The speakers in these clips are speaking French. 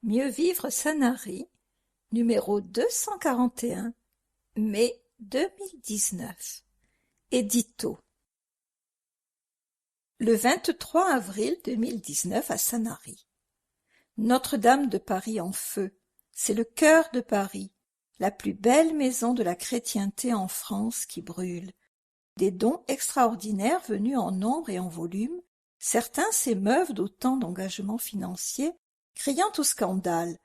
Mieux vivre Sanary, numéro 241, mai 2019. Édito. Le 23 avril 2019 à Sanary. Notre-Dame de Paris en feu, c'est le cœur de Paris, la plus belle maison de la chrétienté en France qui brûle. Des dons extraordinaires venus en nombre et en volume, certains s'émeuvent d'autant d'engagements financiers, criant au scandale,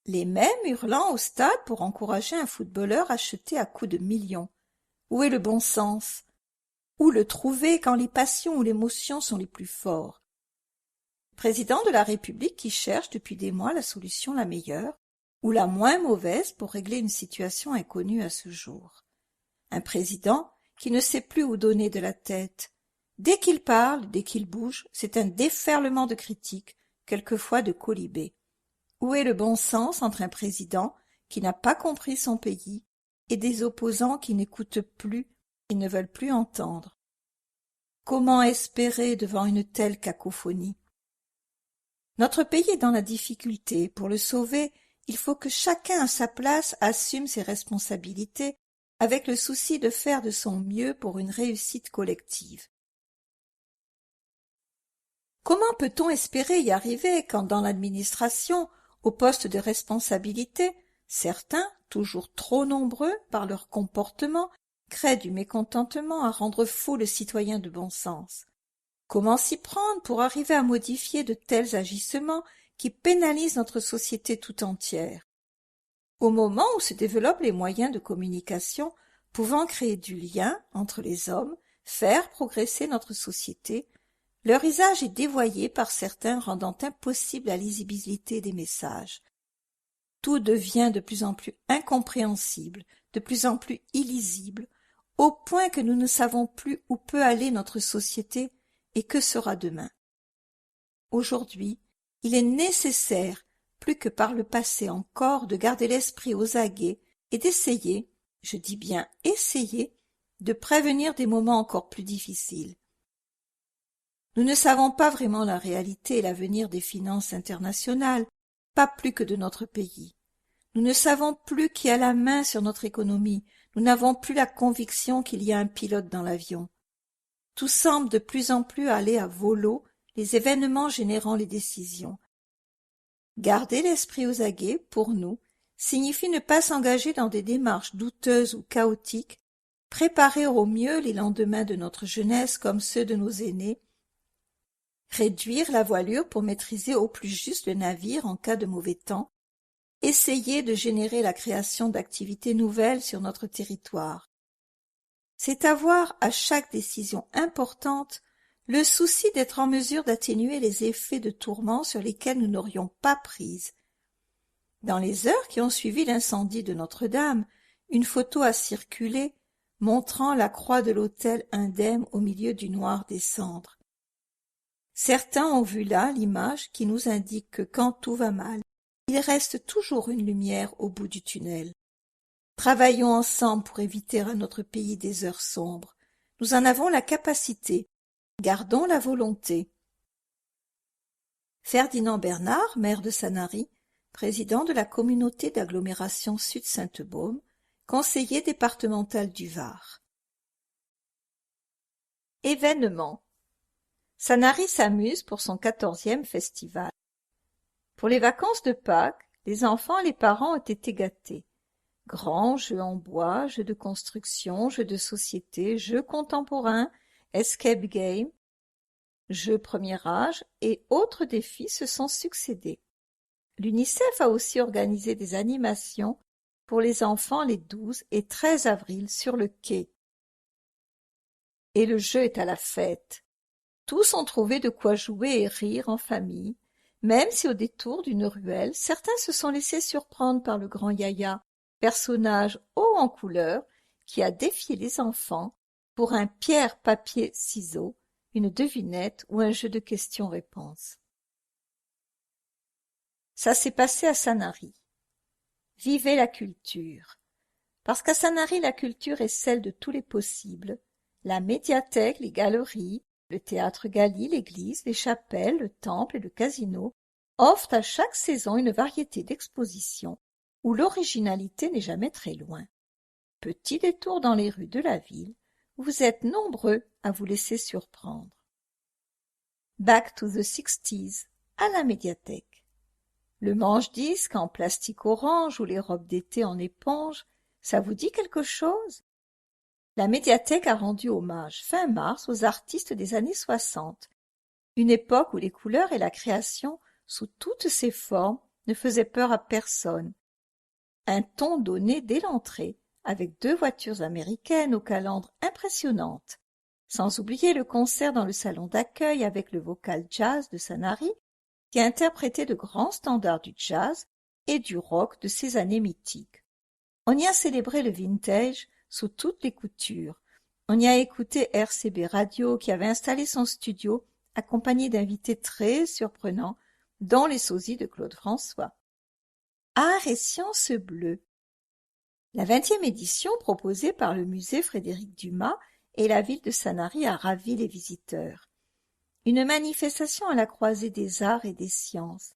les mêmes hurlant au stade pour encourager un footballeur acheté à coups de millions. Où est le bon sens? Où le trouver quand les passions ou l'émotion sont les plus forts? Président de la République qui cherche depuis des mois la solution la meilleure ou la moins mauvaise pour régler une situation inconnue à ce jour. Un président qui ne sait plus où donner de la tête. Dès qu'il parle, dès qu'il bouge, c'est un déferlement de critiques, quelquefois de quolibets. Où est le bon sens entre un président qui n'a pas compris son pays et des opposants qui n'écoutent plus et ne veulent plus entendre? Comment espérer devant une telle cacophonie? Notre pays est dans la difficulté. Pour le sauver, il faut que chacun à sa place assume ses responsabilités avec le souci de faire de son mieux pour une réussite collective. Comment peut-on espérer y arriver quand dans l'administration, au poste de responsabilité, certains, toujours trop nombreux par leur comportement, créent du mécontentement à rendre fou le citoyen de bon sens? Comment s'y prendre pour arriver à modifier de tels agissements qui pénalisent notre société tout entière? Au moment où se développent les moyens de communication pouvant créer du lien entre les hommes, faire progresser notre société, leur usage est dévoyé par certains, rendant impossible la lisibilité des messages. Tout devient de plus en plus incompréhensible, de plus en plus illisible, au point que nous ne savons plus où peut aller notre société et que sera demain. Aujourd'hui, il est nécessaire, plus que par le passé encore, de garder l'esprit aux aguets et d'essayer, je dis bien essayer, de prévenir des moments encore plus difficiles. Nous ne savons pas vraiment la réalité et l'avenir des finances internationales, pas plus que de notre pays. Nous ne savons plus qui a la main sur notre économie, nous n'avons plus la conviction qu'il y a un pilote dans l'avion. Tout semble de plus en plus aller à volo, les événements générant les décisions. Garder l'esprit aux aguets, pour nous, signifie ne pas s'engager dans des démarches douteuses ou chaotiques, préparer au mieux les lendemains de notre jeunesse comme ceux de nos aînés, réduire la voilure pour maîtriser au plus juste le navire en cas de mauvais temps, essayer de générer la création d'activités nouvelles sur notre territoire. C'est avoir, à chaque décision importante, le souci d'être en mesure d'atténuer les effets de tourment sur lesquels nous n'aurions pas prise. Dans les heures qui ont suivi l'incendie de Notre-Dame, une photo a circulé montrant la croix de l'autel indemne au milieu du noir des cendres. Certains ont vu là l'image qui nous indique que quand tout va mal, il reste toujours une lumière au bout du tunnel. Travaillons ensemble pour éviter à notre pays des heures sombres. Nous en avons la capacité. Gardons la volonté. Ferdinand Bernard, maire de Sanary, président de la communauté d'agglomération Sud-Sainte-Baume, conseiller départemental du Var. Événement. Sanary s'amuse pour son 14e festival. Pour les vacances de Pâques, les enfants et les parents ont été gâtés. Grands jeux en bois, jeux de construction, jeux de société, jeux contemporains, escape game, jeux premier âge et autres défis se sont succédés. L'UNICEF a aussi organisé des animations pour les enfants les 12 et 13 avril sur le quai. Et le jeu est à la fête. Tous ont trouvé de quoi jouer et rire en famille, même si au détour d'une ruelle, certains se sont laissés surprendre par le grand Yaya, personnage haut en couleur qui a défié les enfants pour un pierre-papier-ciseaux, une devinette ou un jeu de questions-réponses. Ça s'est passé à Sanary. Vivez la culture. Parce qu'à Sanary, la culture est celle de tous les possibles. La médiathèque, les galeries, le théâtre Galy, l'église, les chapelles, le temple et le casino offrent à chaque saison une variété d'expositions où l'originalité n'est jamais très loin. Petit détour dans les rues de la ville, vous êtes nombreux à vous laisser surprendre. Back to the 60s, à la médiathèque. Le manche-disque en plastique orange ou les robes d'été en éponge, ça vous dit quelque chose? La médiathèque a rendu hommage fin mars aux artistes des années 60, une époque où les couleurs et la création, sous toutes ses formes, ne faisaient peur à personne. Un ton donné dès l'entrée, avec 2 voitures américaines aux calandres impressionnantes, sans oublier le concert dans le salon d'accueil avec le vocal jazz de Sanary, qui interprétait de grands standards du jazz et du rock de ces années mythiques. On y a célébré le vintage sous toutes les coutures. On y a écouté RCB Radio qui avait installé son studio accompagné d'invités très surprenants, dont les sosies de Claude François. Art et sciences bleues. La 20e édition proposée par le musée Frédéric Dumas et la ville de Sanary a ravi les visiteurs. Une manifestation à la croisée des arts et des sciences.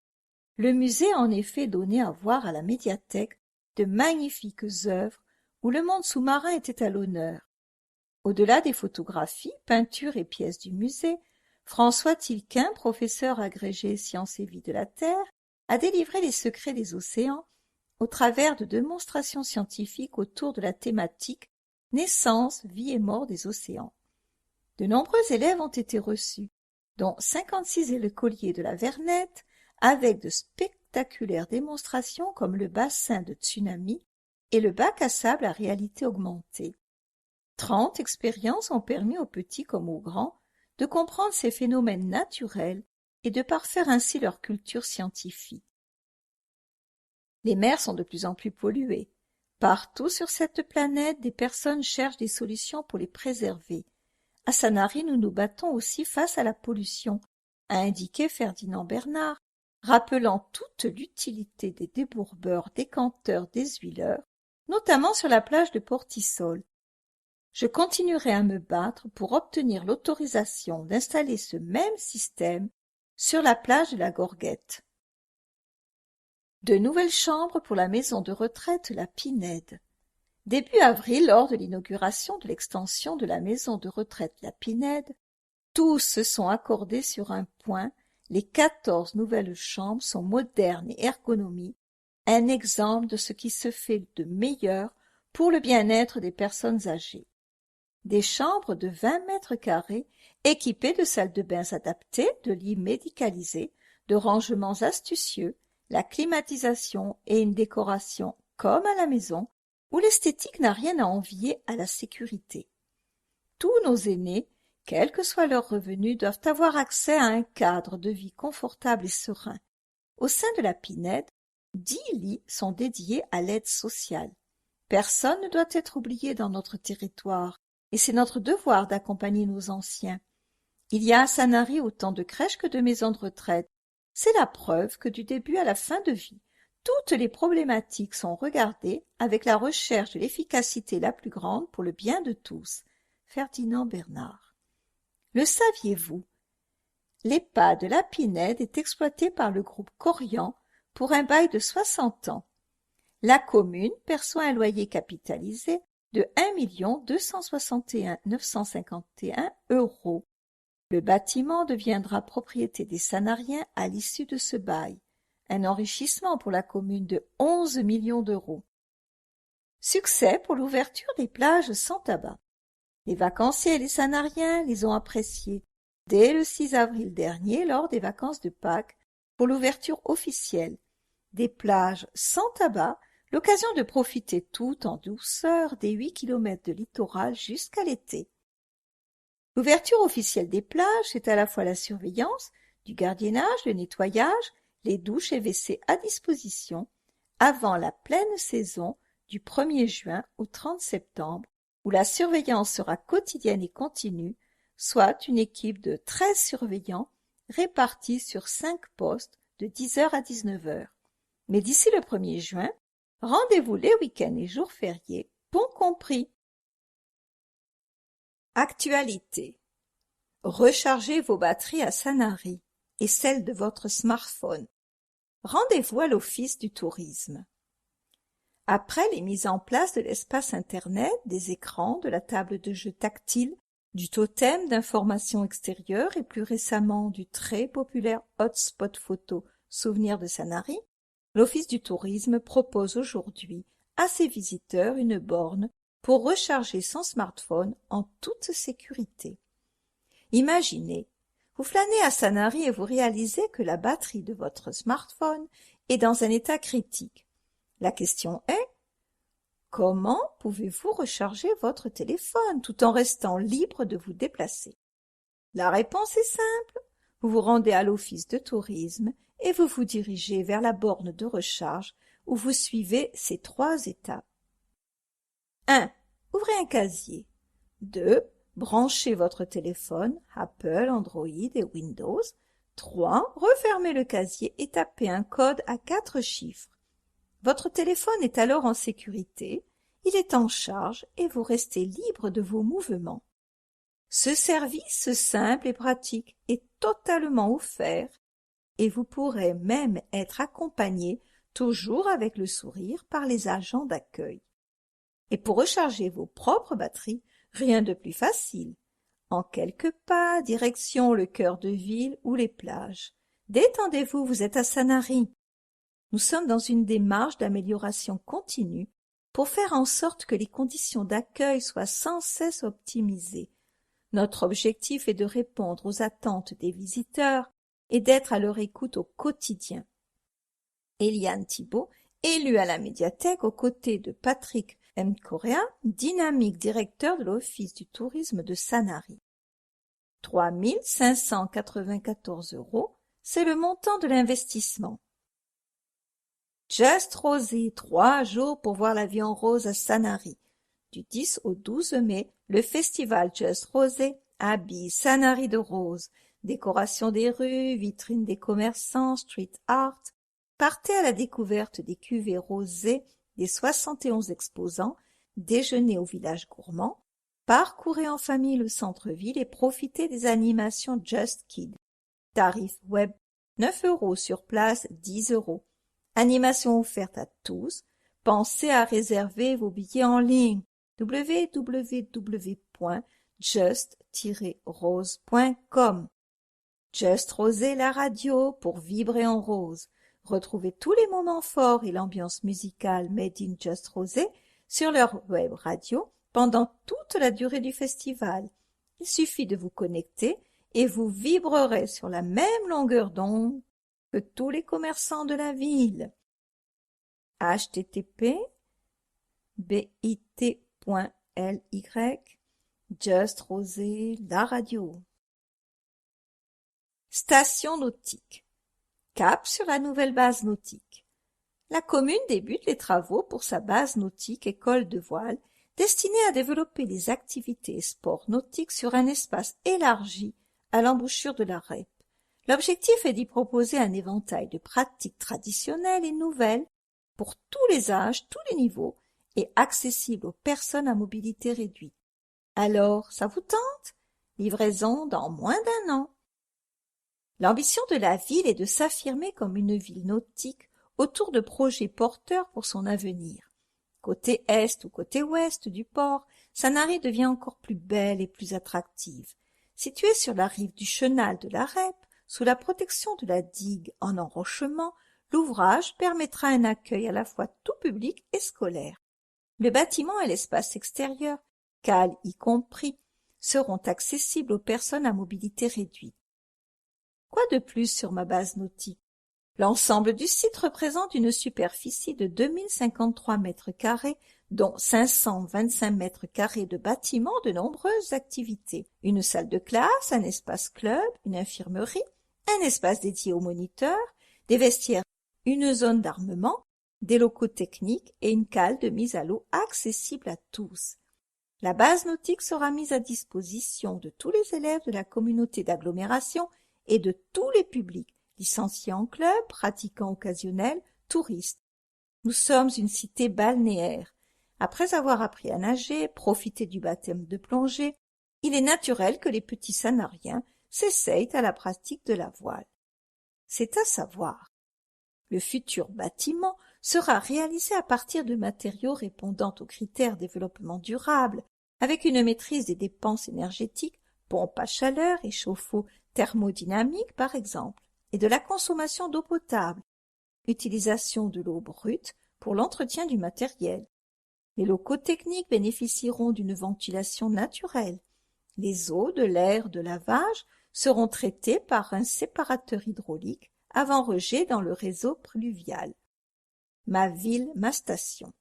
Le musée a en effet donné à voir à la médiathèque de magnifiques œuvres où le monde sous-marin était à l'honneur. Au-delà des photographies, peintures et pièces du musée, François Tilquin, professeur agrégé Sciences et vie de la Terre, a délivré les secrets des océans au travers de démonstrations scientifiques autour de la thématique « Naissance, vie et mort des océans ». De nombreux élèves ont été reçus, dont 56 écoliers de la Vernette, avec de spectaculaires démonstrations comme le bassin de tsunami et le bac à sable à réalité augmentée. 30 expériences ont permis aux petits comme aux grands de comprendre ces phénomènes naturels et de parfaire ainsi leur culture scientifique. Les mers sont de plus en plus polluées. Partout sur cette planète, des personnes cherchent des solutions pour les préserver. À Sanary, nous nous battons aussi face à la pollution, a indiqué Ferdinand Bernard, rappelant toute l'utilité des débourbeurs, décanteurs, deshuileurs, notamment sur la plage de Portisol. Je continuerai à me battre pour obtenir l'autorisation d'installer ce même système sur la plage de la Gorguette. De nouvelles chambres pour la maison de retraite La Pinède. Début avril, lors de l'inauguration de l'extension de la maison de retraite La Pinède, tous se sont accordés sur un point, les 14 nouvelles chambres sont modernes et ergonomiques, un exemple de ce qui se fait de meilleur pour le bien-être des personnes âgées. Des chambres de 20 mètres carrés, équipées de salles de bains adaptées, de lits médicalisés, de rangements astucieux, la climatisation et une décoration comme à la maison, où l'esthétique n'a rien à envier à la sécurité. Tous nos aînés, quels que soient leurs revenus, doivent avoir accès à un cadre de vie confortable et serein. Au sein de la Pinède, 10 lits sont dédiés à l'aide sociale. Personne ne doit être oublié dans notre territoire, et c'est notre devoir d'accompagner nos anciens. Il y a à Sanary autant de crèches que de maisons de retraite. C'est la preuve que du début à la fin de vie, toutes les problématiques sont regardées avec la recherche de l'efficacité la plus grande pour le bien de tous. Ferdinand Bernard. Le saviez-vous? L'EHPAD de La Pinède est exploité par le groupe Corian pour un bail de 60 ans. La commune perçoit un loyer capitalisé de 1 261 951 €. Le bâtiment deviendra propriété des Sanariens à l'issue de ce bail, un enrichissement pour la commune de 11 millions d'euros. Succès pour l'ouverture des plages sans tabac. Les vacanciers et les Sanariens les ont appréciés dès le 6 avril dernier lors des vacances de Pâques pour l'ouverture officielle des plages sans tabac, l'occasion de profiter tout en douceur des 8 kilomètres de littoral jusqu'à l'été. L'ouverture officielle des plages, c'est à la fois la surveillance, du gardiennage, le nettoyage, les douches et WC à disposition, avant la pleine saison du 1er juin au 30 septembre, où la surveillance sera quotidienne et continue, soit une équipe de 13 surveillants répartis sur 5 postes de 10h à 19h. Mais d'ici le 1er juin, rendez-vous les week-ends et jours fériés, pont compris. Actualité. Rechargez vos batteries à Sanary et celles de votre smartphone. Rendez-vous à l'Office du tourisme. Après les mises en place de l'espace Internet, des écrans, de la table de jeu tactile, du totem d'information extérieure et plus récemment du très populaire hotspot photo Souvenir de Sanary, l'Office du tourisme propose aujourd'hui à ses visiteurs une borne pour recharger son smartphone en toute sécurité. Imaginez, vous flânez à Sanary et vous réalisez que la batterie de votre smartphone est dans un état critique. La question est: comment pouvez-vous recharger votre téléphone tout en restant libre de vous déplacer? La réponse est simple. Vous vous rendez à l'office de tourisme et vous vous dirigez vers la borne de recharge où vous suivez ces 3 étapes. 1. Ouvrez un casier. 2. Branchez votre téléphone, Apple, Android et Windows. 3. Refermez le casier et tapez un code à 4 chiffres. Votre téléphone est alors en sécurité, il est en charge et vous restez libre de vos mouvements. Ce service simple et pratique est totalement offert et vous pourrez même être accompagné, toujours avec le sourire, par les agents d'accueil. Et pour recharger vos propres batteries, rien de plus facile. En quelques pas, direction le cœur de ville ou les plages. Détendez-vous, vous êtes à Sanary. Nous sommes dans une démarche d'amélioration continue pour faire en sorte que les conditions d'accueil soient sans cesse optimisées. Notre objectif est de répondre aux attentes des visiteurs et d'être à leur écoute au quotidien. Eliane Thibault, élue à la médiathèque aux côtés de Patrick Mkorea, dynamique directeur de l'Office du tourisme de Sanary. 3 594 €, c'est le montant de l'investissement. Just Rosé, 3 jours pour voir la vie en rose à Sanary. Du 10 au 12 mai, le festival Just Rosé habille Sanary de rose. Décoration des rues, vitrines des commerçants, street art. Partez à la découverte des cuvées rosées des 71 exposants, déjeunez au village gourmand, parcourez en famille le centre-ville et profitez des animations Just Kids. Tarif web 9 € sur place 10 €. Animation offerte à tous. Pensez à réserver vos billets en ligne www.just-rose.com. Just Rosé, la radio pour vibrer en rose. Retrouvez tous les moments forts et l'ambiance musicale Made in Just Rosé sur leur web radio pendant toute la durée du festival. Il suffit de vous connecter et vous vibrerez sur la même longueur d'onde que tous les commerçants de la ville. http://bit.ly Just Rosé, la radio. Station nautique. Cap sur la nouvelle base nautique. La commune débute les travaux pour sa base nautique école de voile, destinée à développer les activités et sports nautiques sur un espace élargi à l'embouchure de la REP. L'objectif est d'y proposer un éventail de pratiques traditionnelles et nouvelles pour tous les âges, tous les niveaux et accessibles aux personnes à mobilité réduite. Alors, ça vous tente? Livraison dans moins d'1 an. L'ambition de la ville est de s'affirmer comme une ville nautique autour de projets porteurs pour son avenir. Côté est ou côté ouest du port, Sanary devient encore plus belle et plus attractive. Située sur la rive du chenal de la REP, sous la protection de la digue en enrochement, l'ouvrage permettra un accueil à la fois tout public et scolaire. Le bâtiment et l'espace extérieur, cales y compris, seront accessibles aux personnes à mobilité réduite. Quoi de plus sur ma base nautique? L'ensemble du site représente une superficie de 2053 mètres carrés, dont 525 mètres carrés de bâtiments de nombreuses activités. Une salle de classe, un espace club, une infirmerie, un espace dédié aux moniteurs, des vestiaires, une zone d'armement, des locaux techniques et une cale de mise à l'eau accessible à tous. La base nautique sera mise à disposition de tous les élèves de la communauté d'agglomération et de tous les publics, licenciés en club, pratiquants occasionnels, touristes. Nous sommes une cité balnéaire. Après avoir appris à nager, profité du baptême de plongée, il est naturel que les petits Sanariens s'essayent à la pratique de la voile. C'est à savoir. Le futur bâtiment sera réalisé à partir de matériaux répondant aux critères développement durable, avec une maîtrise des dépenses énergétiques, pompe à chaleur et chauffe-eau thermodynamique par exemple, et de la consommation d'eau potable, utilisation de l'eau brute pour l'entretien du matériel. Les locaux techniques bénéficieront d'une ventilation naturelle. Les eaux de l'air de lavage seront traitées par un séparateur hydraulique avant rejet dans le réseau pluvial. Ma ville, ma station.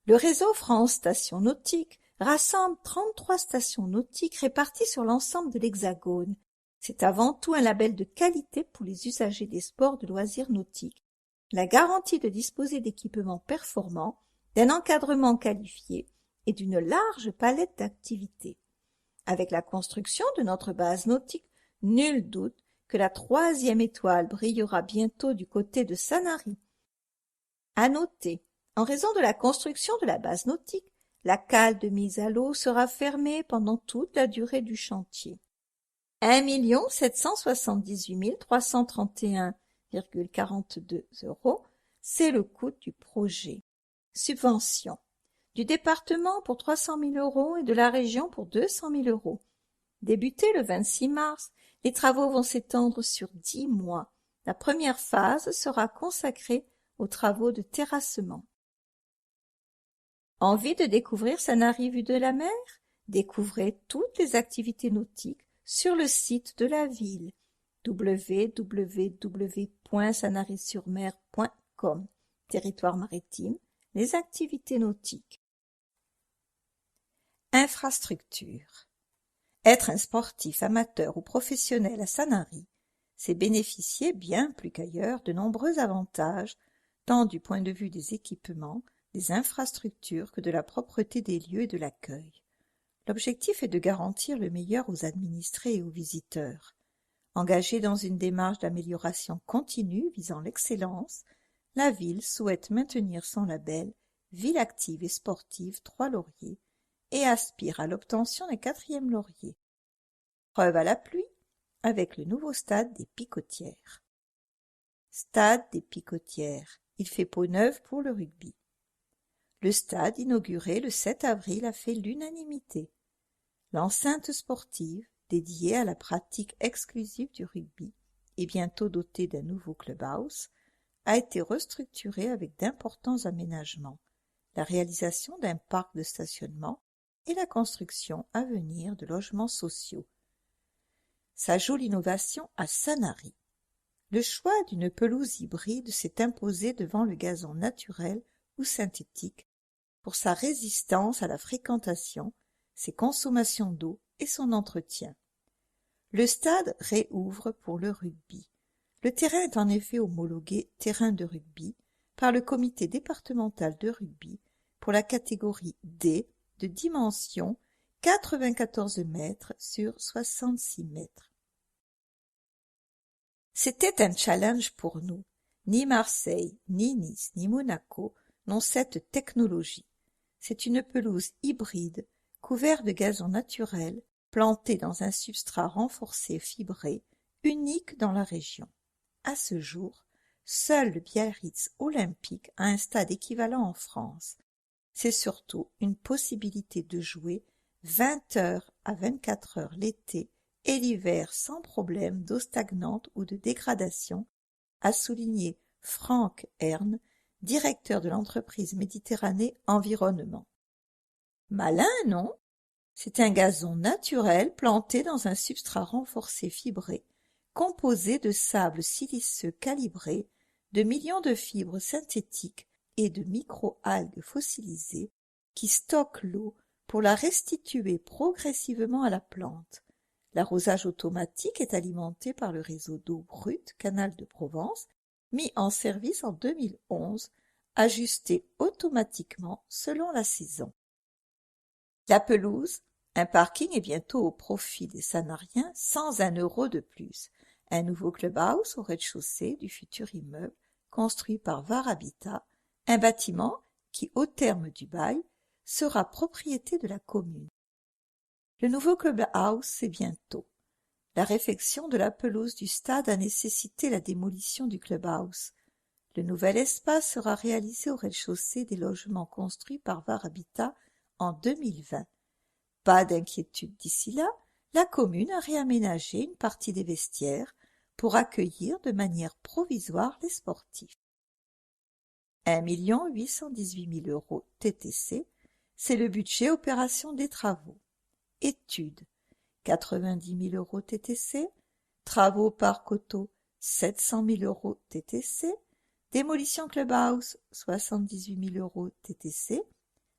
Le réseau France Stations Nautiques rassemble 33 stations nautiques réparties sur l'ensemble de l'Hexagone. C'est avant tout un label de qualité pour les usagers des sports de loisirs nautiques. La garantie de disposer d'équipements performants, d'un encadrement qualifié et d'une large palette d'activités. Avec la construction de notre base nautique, nul doute que la 3e étoile brillera bientôt du côté de Sanary. À noter, en raison de la construction de la base nautique, la cale de mise à l'eau sera fermée pendant toute la durée du chantier. 1 778 331,42 €, c'est le coût du projet. Subvention du département pour 300 000 € et de la région pour 200 000 €. Débutés le 26 mars, les travaux vont s'étendre sur 10 mois. La première phase sera consacrée aux travaux de terrassement. Envie de découvrir Sanary vue de la mer? Découvrez toutes les activités nautiques sur le site de la ville www.sanarysurmer.com. Territoire maritime, les activités nautiques. Infrastructure. Être un sportif amateur ou professionnel à Sanary, c'est bénéficier bien plus qu'ailleurs de nombreux avantages, tant du point de vue des équipements, des infrastructures que de la propreté des lieux et de l'accueil. L'objectif est de garantir le meilleur aux administrés et aux visiteurs. Engagée dans une démarche d'amélioration continue visant l'excellence, la ville souhaite maintenir son label Ville active et sportive 3 lauriers et aspire à l'obtention d'un 4e laurier. Preuve à l'appui avec le nouveau stade des Picotières. Stade des Picotières, il fait peau neuve pour le rugby. Le stade inauguré le 7 avril a fait l'unanimité. L'enceinte sportive, dédiée à la pratique exclusive du rugby et bientôt dotée d'un nouveau clubhouse, a été restructurée avec d'importants aménagements, la réalisation d'un parc de stationnement et la construction à venir de logements sociaux. S'ajoute l'innovation à Sanary. Le choix d'une pelouse hybride s'est imposé devant le gazon naturel ou synthétique pour sa résistance à la fréquentation, ses consommations d'eau et son entretien. Le stade réouvre pour le rugby. Le terrain est en effet homologué terrain de rugby par le comité départemental de rugby pour la catégorie D de dimension 94 mètres sur 66 mètres. C'était un challenge pour nous. Ni Marseille, ni Nice, ni Monaco n'ont cette technologie. C'est une pelouse hybride, couverte de gazon naturel, plantée dans un substrat renforcé fibré, unique dans la région. À ce jour, seul le Biarritz Olympique a un stade équivalent en France. C'est surtout une possibilité de jouer 20 heures à 24 heures l'été et l'hiver sans problème d'eau stagnante ou de dégradation, a souligné Franck Herne, directeur de l'entreprise Méditerranée Environnement. Malin, non? C'est un gazon naturel planté dans un substrat renforcé fibré, composé de sable siliceux calibré, de millions de fibres synthétiques et de micro-algues fossilisées qui stockent l'eau pour la restituer progressivement à la plante. L'arrosage automatique est alimenté par le réseau d'eau brute Canal de Provence, mis en service en 2011, ajusté automatiquement selon la saison. La pelouse, un parking est bientôt au profit des Sanariens sans 1 € de plus. Un nouveau clubhouse au rez-de-chaussée du futur immeuble construit par Var Habitat, un bâtiment qui, au terme du bail, sera propriété de la commune. Le nouveau clubhouse, c'est bientôt. la réfection de la pelouse du stade a nécessité la démolition du clubhouse. Le nouvel espace sera réalisé au rez-de-chaussée des logements construits par VAR Habitat en 2020. Pas d'inquiétude d'ici là, la commune a réaménagé une partie des vestiaires pour accueillir de manière provisoire les sportifs. 1 818 000 € TTC, c'est le budget opération des travaux. Études, 90 000 € TTC, travaux parc auto, 700 000 € TTC, démolition clubhouse, 78 000 € TTC,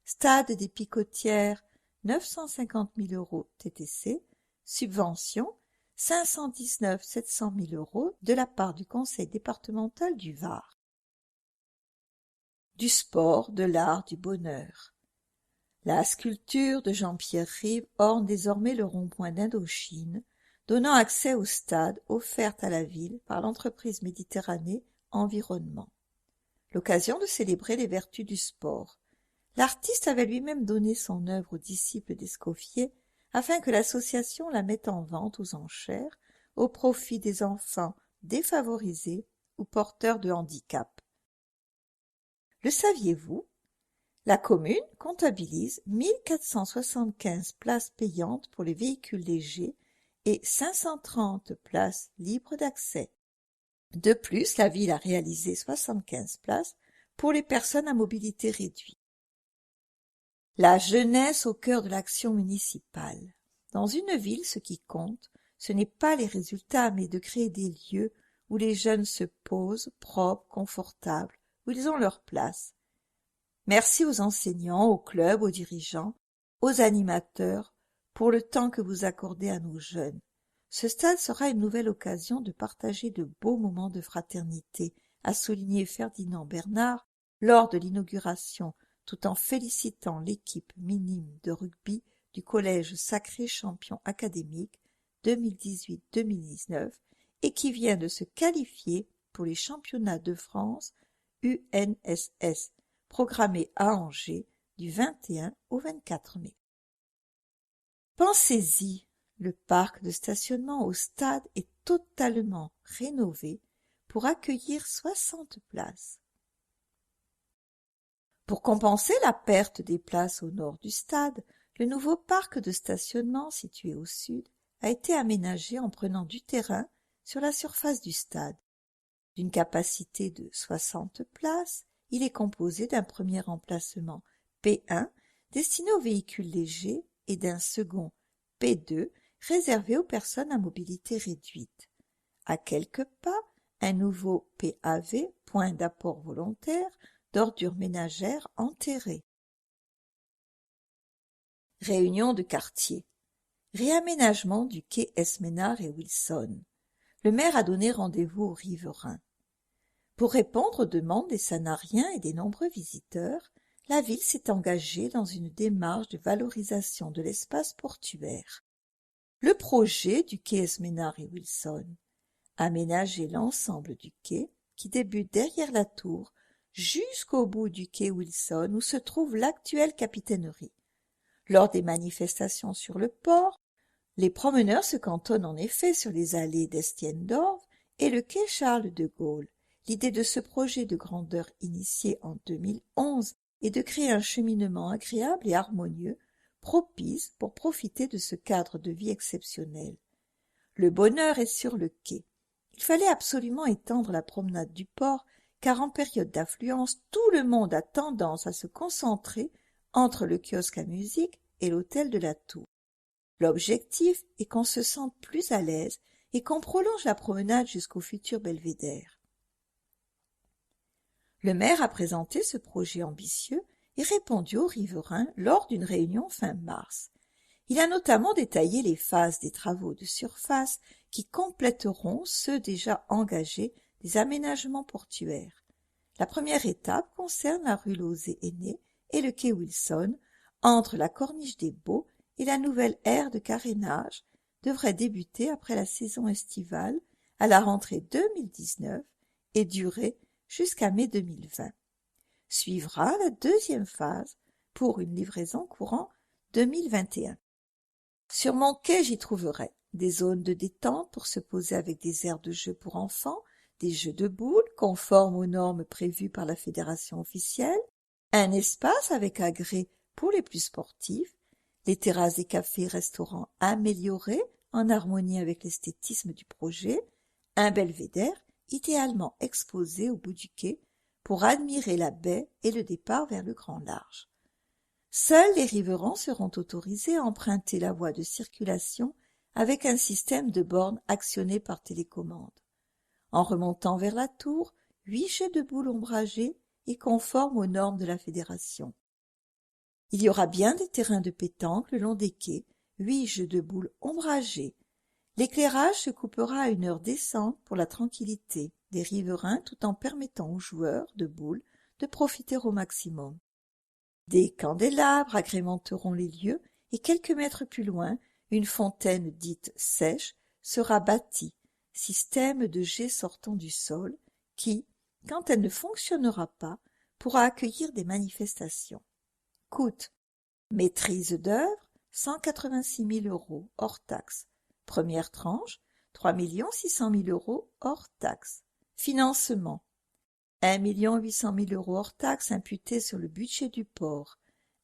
stade des Picotières, 950 000 € TTC, subvention, 519 700 000 € de la part du conseil départemental du Var. Du sport, de l'art, du bonheur. La sculpture de Jean-Pierre Rive orne désormais le rond-point d'Indochine, donnant accès au stade offert à la ville par l'entreprise Méditerranée Environnement. L'occasion de célébrer les vertus du sport. L'artiste avait lui-même donné son œuvre aux disciples d'Escoffier afin que l'association la mette en vente aux enchères au profit des enfants défavorisés ou porteurs de handicap. Le saviez-vous? La commune comptabilise 1475 places payantes pour les véhicules légers et 530 places libres d'accès. De plus, la ville a réalisé 75 places pour les personnes à mobilité réduite. La jeunesse au cœur de l'action municipale. Dans une ville, ce qui compte, ce n'est pas les résultats, mais de créer des lieux où les jeunes se posent, propres, confortables, où ils ont leur place. Merci aux enseignants, aux clubs, aux dirigeants, aux animateurs, pour le temps que vous accordez à nos jeunes. Ce stade sera une nouvelle occasion de partager de beaux moments de fraternité, a souligné Ferdinand Bernard lors de l'inauguration, tout en félicitant l'équipe minime de rugby du collège sacré champion académique 2018-2019 et qui vient de se qualifier pour les championnats de France UNSS, programmés à Angers du 21 au 24 mai. Pensez-y, le parc de stationnement au stade est totalement rénové pour accueillir 60 places. Pour compenser la perte des places au nord du stade, le nouveau parc de stationnement situé au sud a été aménagé en prenant du terrain sur la surface du stade. D'une capacité de 60 places, il est composé d'un premier emplacement P1 destiné aux véhicules légers et d'un second P2 réservé aux personnes à mobilité réduite. À quelques pas, un nouveau PAV, point d'apport volontaire, d'ordures ménagères enterrées. Réunion de quartier. Réaménagement du quai Esménard et Wilson. Le maire a donné rendez-vous aux riverains. Pour répondre aux demandes des Sanariens et des nombreux visiteurs, la ville s'est engagée dans une démarche de valorisation de l'espace portuaire. Le projet du quai Esménard et Wilson. Aménager l'ensemble du quai, qui débute derrière la tour, jusqu'au bout du quai Wilson où se trouve l'actuelle capitainerie. Lors des manifestations sur le port, les promeneurs se cantonnent en effet sur les allées d'Estienne-d'Orve et le quai Charles de Gaulle. L'idée de ce projet de grandeur initié en 2011 est de créer un cheminement agréable et harmonieux, propice pour profiter de ce cadre de vie exceptionnel. Le bonheur est sur le quai. Il fallait absolument étendre la promenade du port, car en période d'affluence, tout le monde a tendance à se concentrer entre le kiosque à musique et l'hôtel de la Tour. L'objectif est qu'on se sente plus à l'aise et qu'on prolonge la promenade jusqu'au futur belvédère. Le maire a présenté ce projet ambitieux et répondu aux riverains lors d'une réunion fin mars. Il a notamment détaillé les phases des travaux de surface qui compléteront ceux déjà engagés des aménagements portuaires. La première étape concerne la rue Lauzet-Aîné et le quai Wilson, entre la corniche des Baux et la nouvelle aire de carénage, devrait débuter après la saison estivale à la rentrée 2019 et durer jusqu'à mai 2020. Suivra la deuxième phase pour une livraison courant 2021. Sur mon quai, j'y trouverai des zones de détente pour se poser avec des aires de jeu pour enfants, des jeux de boules conformes aux normes prévues par la fédération officielle, un espace avec agrès pour les plus sportifs, les terrasses des cafés-restaurants améliorées en harmonie avec l'esthétisme du projet, un belvédère idéalement exposé au bout du quai pour admirer la baie et le départ vers le grand large. Seuls les riverains seront autorisés à emprunter la voie de circulation avec un système de bornes actionné par télécommande. En remontant vers la tour, 8 jets de boules ombragés et conformes aux normes de la fédération. Il y aura bien des terrains de pétanque le long des quais, 8 jeux de boules ombragés. L'éclairage se coupera à une heure décente pour la tranquillité des riverains tout en permettant aux joueurs de boules de profiter au maximum. Des candélabres agrémenteront les lieux et quelques mètres plus loin, une fontaine dite sèche sera bâtie, système de jets sortant du sol qui, quand elle ne fonctionnera pas, pourra accueillir des manifestations. Coût: maîtrise d'œuvre, 186 000 € hors taxes. Première tranche, 3 600 000 € hors taxes. Financement: 1 800 000 € hors taxes imputés sur le budget du port,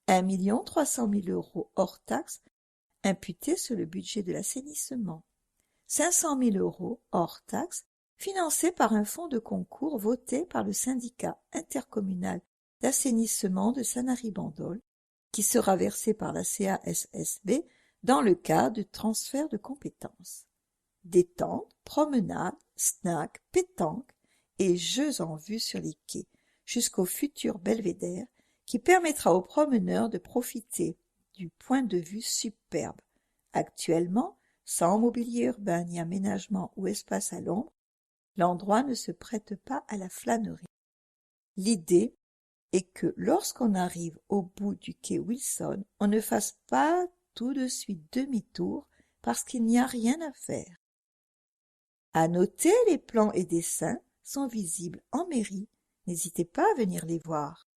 1 300 000 € hors taxes imputés sur le budget de l'assainissement, 500 000 € hors taxes financés par un fonds de concours voté par le syndicat intercommunal d'assainissement de Sanary-Bandol, qui sera versé par la CASSB dans le cadre du transfert de compétences. Détente, promenade, snack, pétanque et jeux en vue sur les quais, jusqu'au futur belvédère qui permettra aux promeneurs de profiter du point de vue superbe. Actuellement, sans mobilier urbain ni aménagement ou espace à l'ombre, l'endroit ne se prête pas à la flânerie. L'idée est que lorsqu'on arrive au bout du quai Wilson, on ne fasse pas tout de suite demi-tour parce qu'il n'y a rien à faire. À noter, les plans et dessins sont visibles en mairie, n'hésitez pas à venir les voir.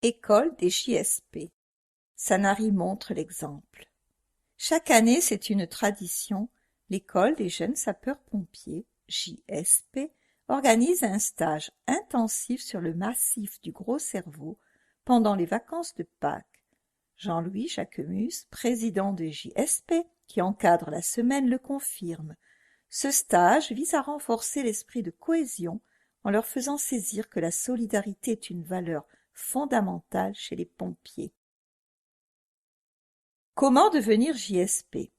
École des JSP. Sanary montre l'exemple. Chaque année, c'est une tradition, l'école des jeunes sapeurs-pompiers, JSP, organise un stage intensif sur le massif du Gros Cerveau pendant les vacances de Pâques. Jean-Louis Jacquemus, président de JSP, qui encadre la semaine, le confirme. Ce stage vise à renforcer l'esprit de cohésion en leur faisant saisir que la solidarité est une valeur fondamentale chez les pompiers. Comment devenir JSP?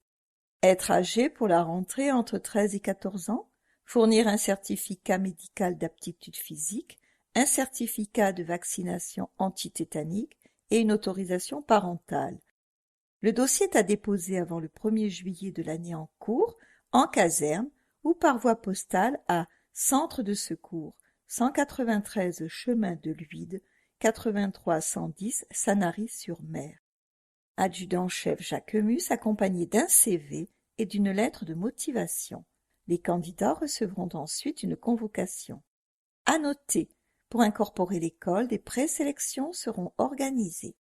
Être âgé pour la rentrée entre 13 et 14 ans, fournir un certificat médical d'aptitude physique, un certificat de vaccination antitétanique et une autorisation parentale. Le dossier est à déposer avant le 1er juillet de l'année en cours, en caserne ou par voie postale à Centre de secours, 193 chemin de l'Huide, 83 110 Sanary-sur-Mer. Adjudant-chef Jacquemus accompagné d'un CV et d'une lettre de motivation. Les candidats recevront ensuite une convocation. À noter, pour incorporer l'école, des présélections seront organisées.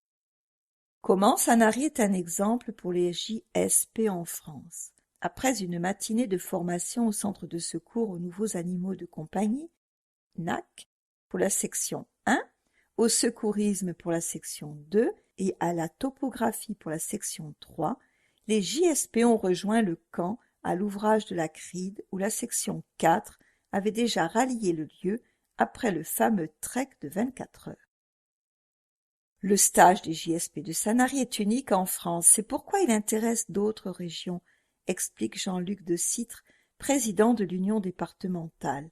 Comment Sanary est un exemple pour les JSP en France? Après une matinée de formation au Centre de secours aux nouveaux animaux de compagnie, NAC, pour la section 1, au secourisme pour la section 2 et à la topographie pour la section 3, les JSP ont rejoint le camp à l'ouvrage de la CRID où la section 4 avait déjà rallié le lieu après le fameux trek de 24 heures. Le stage des JSP de Sanary est unique en France, c'est pourquoi il intéresse d'autres régions, explique Jean-Luc de Citre, président de l'Union départementale.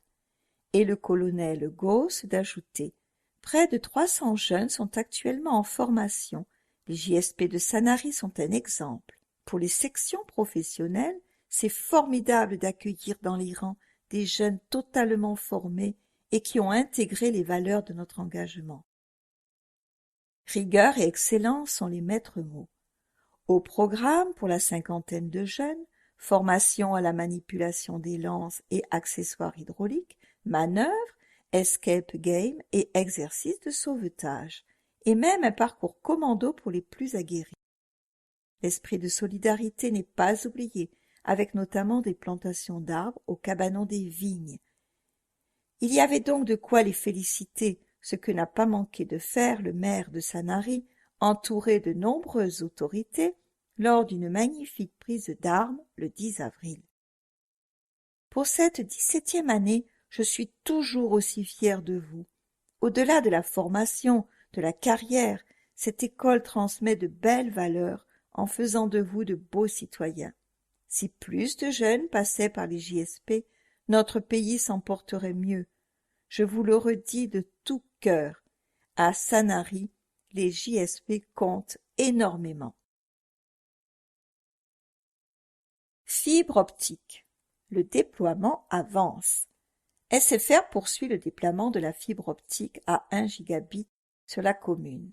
Et le colonel Gauss d'ajouter: près de 300 jeunes sont actuellement en formation. Les JSP de Sanary sont un exemple. Pour les sections professionnelles, c'est formidable d'accueillir dans les rangs des jeunes totalement formés et qui ont intégré les valeurs de notre engagement. Rigueur et excellence sont les maîtres mots. Au programme, pour la cinquantaine de jeunes, formation à la manipulation des lances et accessoires hydrauliques, manœuvres, escape game et exercices de sauvetage, et même un parcours commando pour les plus aguerris. L'esprit de solidarité n'est pas oublié, avec notamment des plantations d'arbres au cabanon des vignes. Il y avait donc de quoi les féliciter, ce que n'a pas manqué de faire le maire de Sanary, entouré de nombreuses autorités, lors d'une magnifique prise d'armes le 10 avril. Pour cette 17e année, je suis toujours aussi fier de vous. Au-delà de la formation, de la carrière, cette école transmet de belles valeurs en faisant de vous de beaux citoyens. Si plus de jeunes passaient par les JSP, notre pays s'en porterait mieux. Je vous le redis de tout cœur. À Sanary, les JSP comptent énormément. Fibre optique. Le déploiement avance. SFR poursuit le déploiement de la fibre optique à 1 gigabit sur la commune.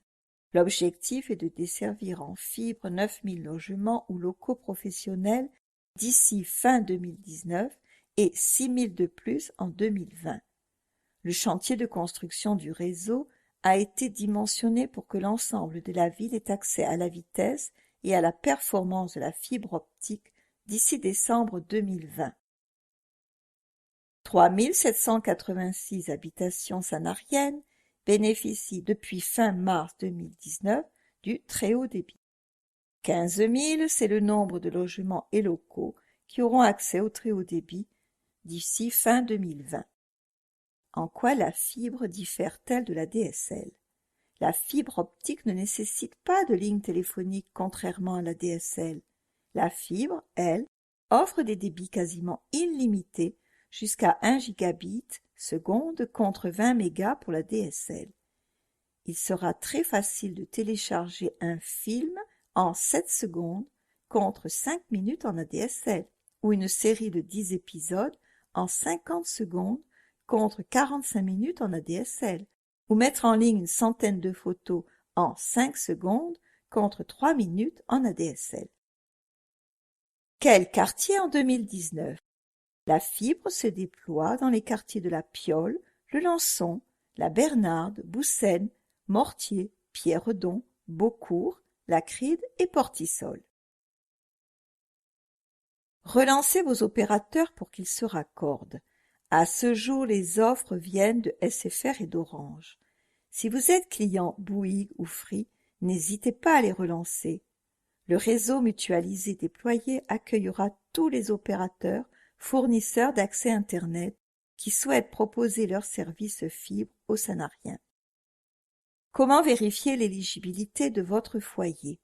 L'objectif est de desservir en fibre 9000 logements ou locaux professionnels d'ici fin 2019 et 6000 de plus en 2020. Le chantier de construction du réseau a été dimensionné pour que l'ensemble de la ville ait accès à la vitesse et à la performance de la fibre optique d'ici décembre 2020. 3786 habitations sanariennes bénéficient depuis fin mars 2019 du très haut débit. 15 000, c'est le nombre de logements et locaux qui auront accès au très haut débit d'ici fin 2020. En quoi la fibre diffère-t-elle de la DSL? La fibre optique ne nécessite pas de ligne téléphonique contrairement à la DSL. La fibre, elle, offre des débits quasiment illimités jusqu'à 1 gigabit seconde contre 20 mégas pour la DSL. Il sera très facile de télécharger un film en 7 secondes contre 5 minutes en ADSL, ou une série de 10 épisodes en 50 secondes contre 45 minutes en ADSL, ou mettre en ligne une centaine de photos en 5 secondes contre 3 minutes en ADSL. Quel quartier en 2019? La fibre se déploie dans les quartiers de la Piole, le Lançon, la Bernarde, Boussène, Mortier, Pierredon, Beaucourt, La Cride et Portisol. Relancez vos opérateurs pour qu'ils se raccordent. À ce jour, les offres viennent de SFR et d'Orange. Si vous êtes client Bouygues ou Free, n'hésitez pas à les relancer. Le réseau mutualisé déployé accueillera tous les opérateurs fournisseurs d'accès Internet qui souhaitent proposer leurs services fibre aux Sanariens. Comment vérifier l'éligibilité de votre foyer?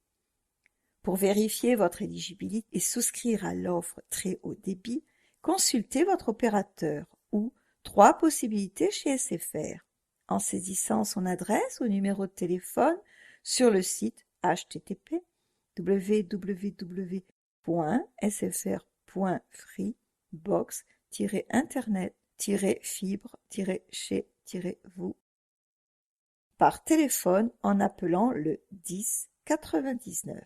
Pour vérifier votre éligibilité et souscrire à l'offre très haut débit, consultez votre opérateur ou 3 possibilités chez SFR, en saisissant son adresse ou numéro de téléphone sur le site http www.sfr.free box-internet-fibre-chez-vous par téléphone en appelant le 10 99.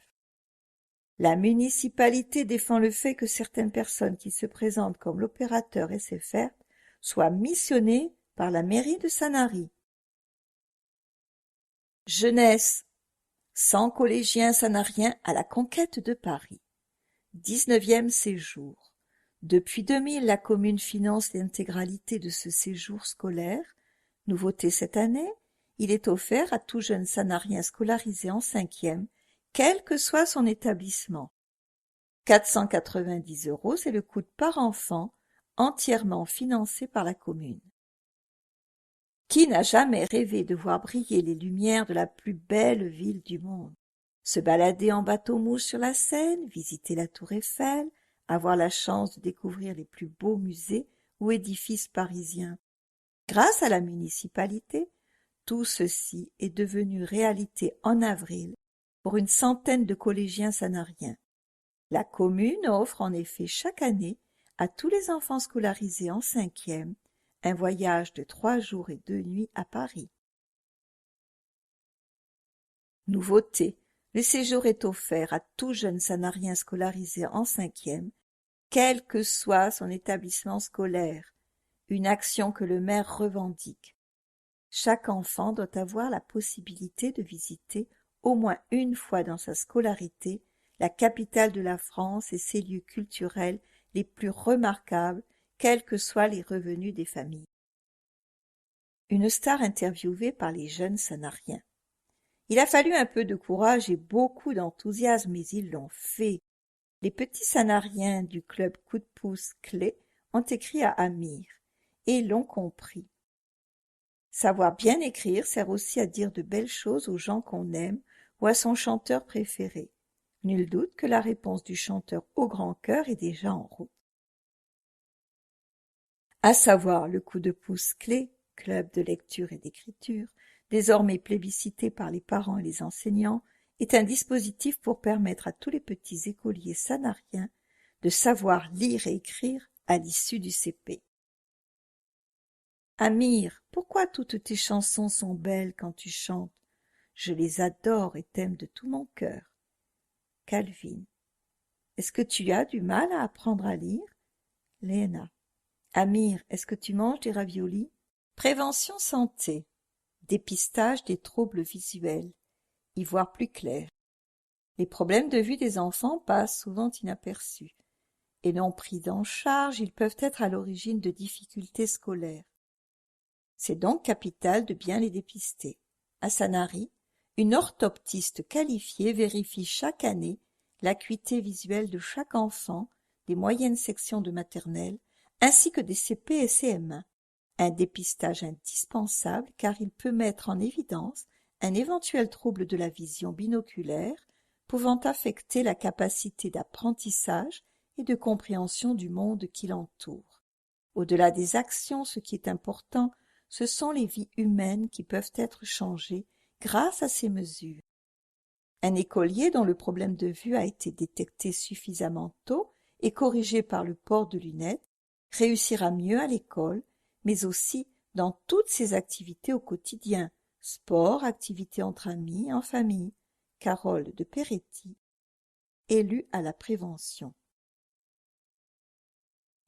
La municipalité défend le fait que certaines personnes qui se présentent comme l'opérateur SFR soient missionnées par la mairie de Sanary. Jeunesse. 100 collégiens sanariens à la conquête de Paris. 19e séjour. Depuis 2000, la commune finance l'intégralité de ce séjour scolaire. Nouveauté cette année, il est offert à tout jeune sanarien scolarisé en 5e, quel que soit son établissement. 490 €, c'est le coût par enfant, entièrement financé par la commune. Qui n'a jamais rêvé de voir briller les lumières de la plus belle ville du monde? Se balader en bateau-mouche sur la Seine, visiter la Tour Eiffel, avoir la chance de découvrir les plus beaux musées ou édifices parisiens. Grâce à la municipalité, tout ceci est devenu réalité en avril pour une centaine de collégiens sanariens. La commune offre en effet chaque année à tous les enfants scolarisés en 5e un voyage de 3 jours et 2 nuits à Paris. Nouveauté, le séjour est offert à tout jeune sanarien scolarisé en 5e, quel que soit son établissement scolaire, une action que le maire revendique. Chaque enfant doit avoir la possibilité de visiter au moins une fois dans sa scolarité la capitale de la France et ses lieux culturels les plus remarquables, quels que soient les revenus des familles. Une star interviewée par les jeunes Sanariens. Il a fallu un peu de courage et beaucoup d'enthousiasme, mais ils l'ont fait. Les petits Sanariens du club Coup de pouce Clé ont écrit à Amir et l'ont compris. Savoir bien écrire sert aussi à dire de belles choses aux gens qu'on aime ou à son chanteur préféré. Nul doute que la réponse du chanteur au grand cœur est déjà en route. À savoir le Coup de pouce Clé, club de lecture et d'écriture, désormais plébiscité par les parents et les enseignants, est un dispositif pour permettre à tous les petits écoliers sanariens de savoir lire et écrire à l'issue du CP. Amir, pourquoi toutes tes chansons sont belles quand tu chantes? Je les adore et t'aime de tout mon cœur. Calvin. Est-ce que tu as du mal à apprendre à lire? Léna. Amir, est-ce que tu manges des raviolis? Prévention santé. Dépistage des troubles visuels. Y voir plus clair. Les problèmes de vue des enfants passent souvent inaperçus. Et non pris en charge, ils peuvent être à l'origine de difficultés scolaires. C'est donc capital de bien les dépister. À Sanary, une orthoptiste qualifiée vérifie chaque année l'acuité visuelle de chaque enfant des moyennes sections de maternelle ainsi que des CP et CM1. Un dépistage indispensable car il peut mettre en évidence un éventuel trouble de la vision binoculaire pouvant affecter la capacité d'apprentissage et de compréhension du monde qui l'entoure. Au-delà des actions, ce qui est important, ce sont les vies humaines qui peuvent être changées grâce à ces mesures. Un écolier dont le problème de vue a été détecté suffisamment tôt et corrigé par le port de lunettes réussira mieux à l'école, mais aussi dans toutes ses activités au quotidien, sport, activités entre amis, en famille. Carole de Peretti, élue à la prévention.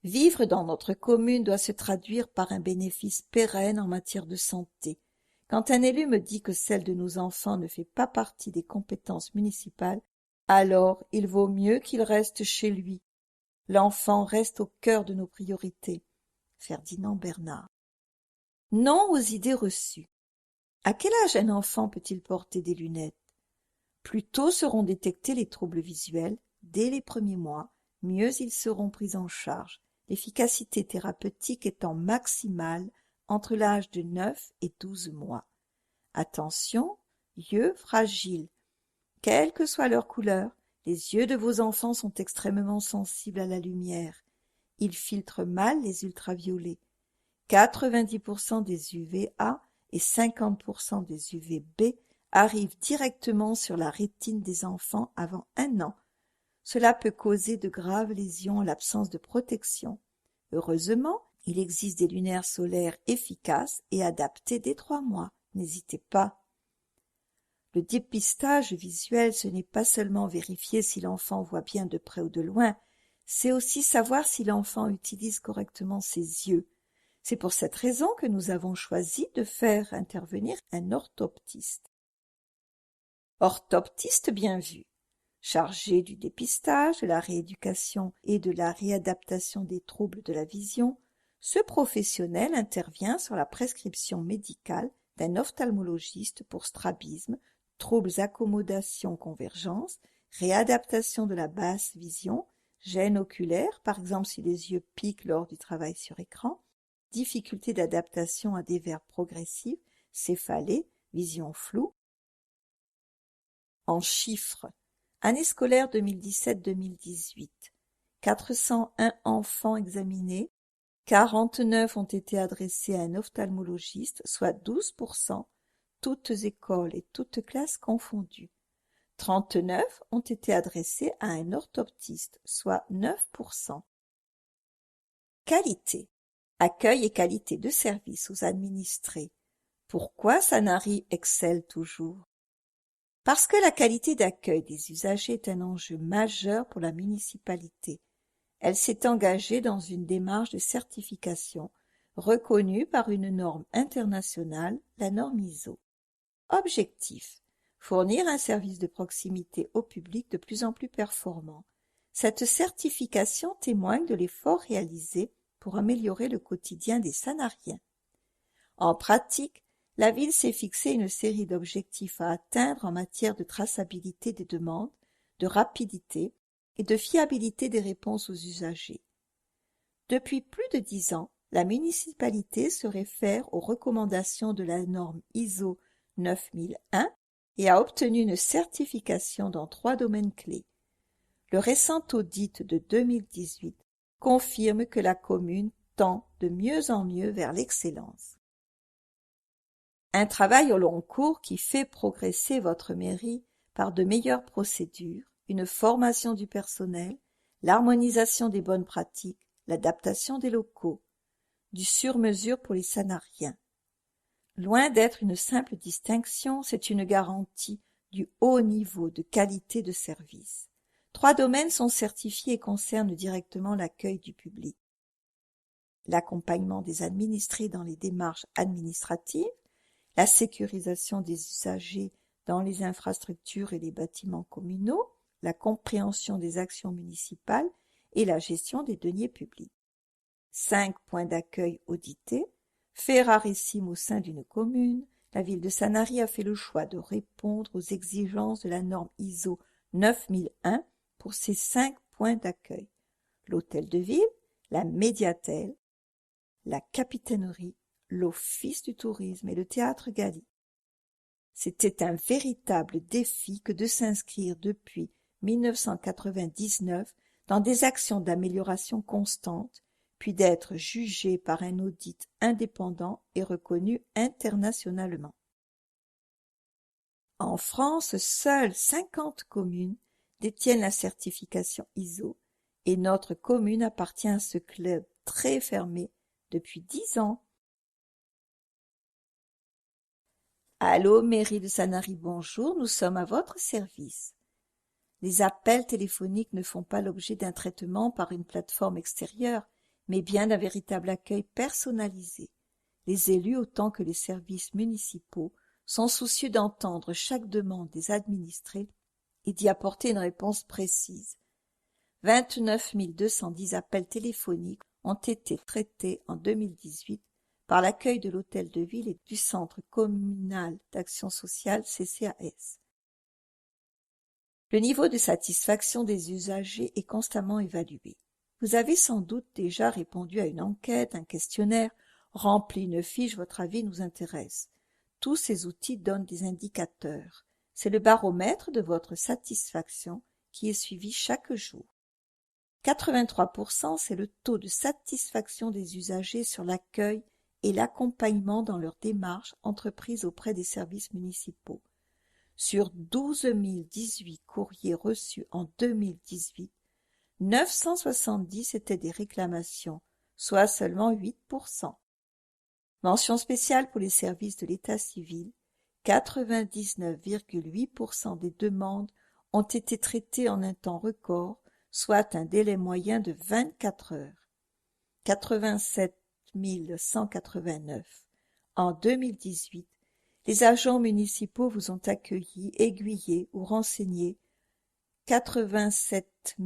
Vivre dans notre commune doit se traduire par un bénéfice pérenne en matière de santé. Quand un élu me dit que celle de nos enfants ne fait pas partie des compétences municipales, alors il vaut mieux qu'il reste chez lui. L'enfant reste au cœur de nos priorités. Ferdinand Bernard. Non aux idées reçues. À quel âge un enfant peut-il porter des lunettes? Plus tôt seront détectés les troubles visuels, dès les premiers mois, mieux ils seront pris en charge, l'efficacité thérapeutique étant maximale entre l'âge de 9 et 12 mois. Attention, yeux fragiles. Quelle que soit leur couleur, les yeux de vos enfants sont extrêmement sensibles à la lumière. Ils filtrent mal les ultraviolets. 90% des UVA et 50% des UVB arrivent directement sur la rétine des enfants avant 1 an. Cela peut causer de graves lésions en l'absence de protection. Heureusement, il existe des lunettes solaires efficaces et adaptées dès 3 mois. N'hésitez pas. Le dépistage visuel, ce n'est pas seulement vérifier si l'enfant voit bien de près ou de loin, c'est aussi savoir si l'enfant utilise correctement ses yeux. C'est pour cette raison que nous avons choisi de faire intervenir un orthoptiste. Orthoptiste bien vu, chargé du dépistage, de la rééducation et de la réadaptation des troubles de la vision, ce professionnel intervient sur la prescription médicale d'un ophtalmologiste pour strabisme, troubles accommodation-convergence, réadaptation de la basse vision, gêne oculaire, par exemple si les yeux piquent lors du travail sur écran, difficulté d'adaptation à des verbes progressifs, céphalée, vision floue. En chiffres, année scolaire 2017-2018, 401 enfants examinés, 49 ont été adressés à un ophtalmologiste, soit 12%, toutes écoles et toutes classes confondues. 39 ont été adressés à un orthoptiste, soit 9%. Qualité. Accueil et qualité de service aux administrés. Pourquoi Sanary excelle toujours? Parce que la qualité d'accueil des usagers est un enjeu majeur pour la municipalité. Elle s'est engagée dans une démarche de certification reconnue par une norme internationale, la norme ISO. Objectif: fournir un service de proximité au public de plus en plus performant. Cette certification témoigne de l'effort réalisé pour améliorer le quotidien des Sanariens. En pratique, la ville s'est fixé une série d'objectifs à atteindre en matière de traçabilité des demandes, de rapidité et de fiabilité des réponses aux usagers. Depuis plus de 10 ans, la municipalité se réfère aux recommandations de la norme ISO 9001 et a obtenu une certification dans 3 domaines clés. Le récent audit de 2018 confirme que la commune tend de mieux en mieux vers l'excellence. Un travail au long cours qui fait progresser votre mairie par de meilleures procédures, une formation du personnel, l'harmonisation des bonnes pratiques, l'adaptation des locaux, du sur-mesure pour les Sanariens. Loin d'être une simple distinction, c'est une garantie du haut niveau de qualité de service. 3 domaines sont certifiés et concernent directement l'accueil du public. L'accompagnement des administrés dans les démarches administratives, la sécurisation des usagers dans les infrastructures et les bâtiments communaux, la compréhension des actions municipales et la gestion des deniers publics. 5 points d'accueil audités, fait rarissime au sein d'une commune, la ville de Sanary a fait le choix de répondre aux exigences de la norme ISO 9001 pour ces 5 points d'accueil. L'hôtel de ville, la médiathèque, la capitainerie, l'office du tourisme et le théâtre Galy. C'était un véritable défi que de s'inscrire depuis 1999 dans des actions d'amélioration constante, puis d'être jugé par un audit indépendant et reconnu internationalement. En France, seules 50 communes détiennent la certification ISO et notre commune appartient à ce club très fermé depuis 10 ans. Allô, mairie de Sanary, bonjour, nous sommes à votre service. Les appels téléphoniques ne font pas l'objet d'un traitement par une plateforme extérieure, mais bien d'un véritable accueil personnalisé. Les élus, autant que les services municipaux, sont soucieux d'entendre chaque demande des administrés et d'y apporter une réponse précise. 29 210 appels téléphoniques ont été traités en 2018 par l'accueil de l'hôtel de ville et du Centre communal d'action sociale CCAS. Le niveau de satisfaction des usagers est constamment évalué. Vous avez sans doute déjà répondu à une enquête, un questionnaire, rempli une fiche, votre avis nous intéresse. Tous ces outils donnent des indicateurs. C'est le baromètre de votre satisfaction qui est suivi chaque jour. 83%, c'est le taux de satisfaction des usagers sur l'accueil et l'accompagnement dans leurs démarches entreprises auprès des services municipaux. Sur 12 018 courriers reçus en 2018, 970 étaient des réclamations, soit seulement 8%. Mention spéciale pour les services de l'état civil, 99,8% des demandes ont été traitées en un temps record, soit un délai moyen de 24 heures. 87 189. En 2018, les agents municipaux vous ont accueilli, aiguillé ou renseigné 87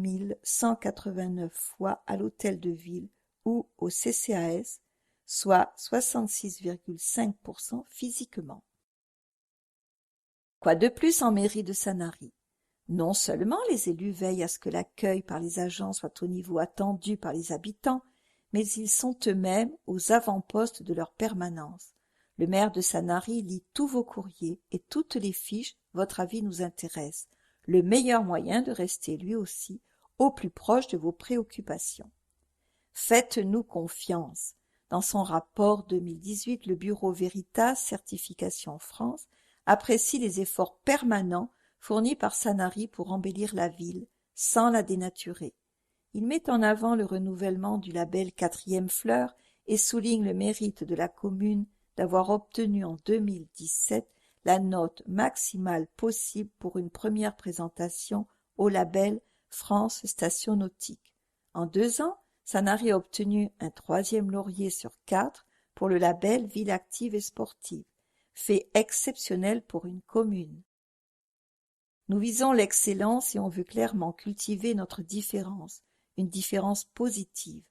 189 fois à l'hôtel de ville ou au CCAS, soit 66,5% physiquement. Quoi de plus en mairie de Sanary? Non seulement les élus veillent à ce que l'accueil par les agents soit au niveau attendu par les habitants, mais ils sont eux-mêmes aux avant-postes de leur permanence. Le maire de Sanary lit tous vos courriers et toutes les fiches, votre avis nous intéresse. Le meilleur moyen de rester lui aussi au plus proche de vos préoccupations. Faites-nous confiance. Dans son rapport 2018, le bureau Veritas Certification France apprécie les efforts permanents fournis par Sanary pour embellir la ville, sans la dénaturer. Il met en avant le renouvellement du label 4e fleur et souligne le mérite de la commune d'avoir obtenu en 2017 la note maximale possible pour une première présentation au label France Station Nautique. En 2 ans, Sanary a obtenu un 3e laurier sur 4 pour le label Ville active et sportive, fait exceptionnel pour une commune. Nous visons l'excellence et on veut clairement cultiver notre différence, une différence positive.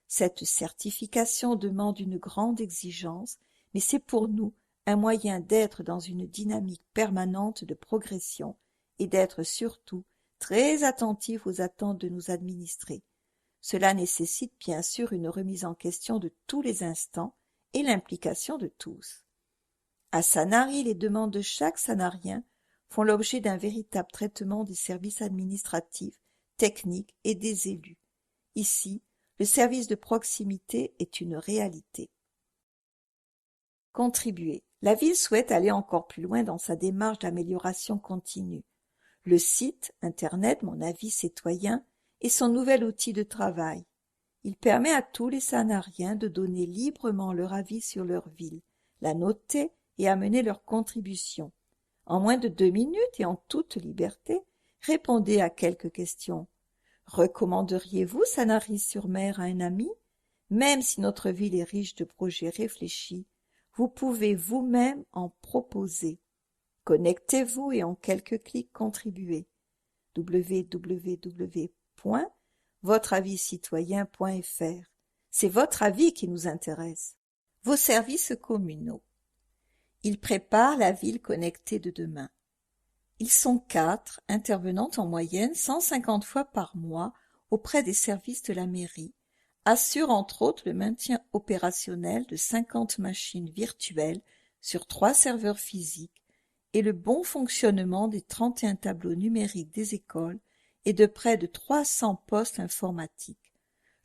Cette certification demande une grande exigence, mais c'est pour nous un moyen d'être dans une dynamique permanente de progression et d'être surtout très attentifs aux attentes de nos administrés. Cela nécessite bien sûr une remise en question de tous les instants et l'implication de tous. À Sanary, les demandes de chaque sanarien font l'objet d'un véritable traitement des services administratifs, techniques et des élus. Ici, le service de proximité est une réalité. Contribuer. La ville souhaite aller encore plus loin dans sa démarche d'amélioration continue. Le site internet Mon avis citoyen est son nouvel outil de travail. Il permet à tous les sanariens de donner librement leur avis sur leur ville, la noter et amener leur contribution. En moins de 2 minutes et en toute liberté, répondez à quelques questions. Recommanderiez-vous Sanary-sur-Mer à un ami? Même si notre ville est riche de projets réfléchis, vous pouvez vous-même en proposer. Connectez-vous et en quelques clics contribuez. www.votreaviscitoyen.fr. C'est votre avis qui nous intéresse. Vos services communaux. Ils préparent la ville connectée de demain. Ils sont 4, intervenant en moyenne 150 fois par mois auprès des services de la mairie, assurent entre autres le maintien opérationnel de 50 machines virtuelles sur 3 serveurs physiques et le bon fonctionnement des 31 tableaux numériques des écoles et de près de 300 postes informatiques.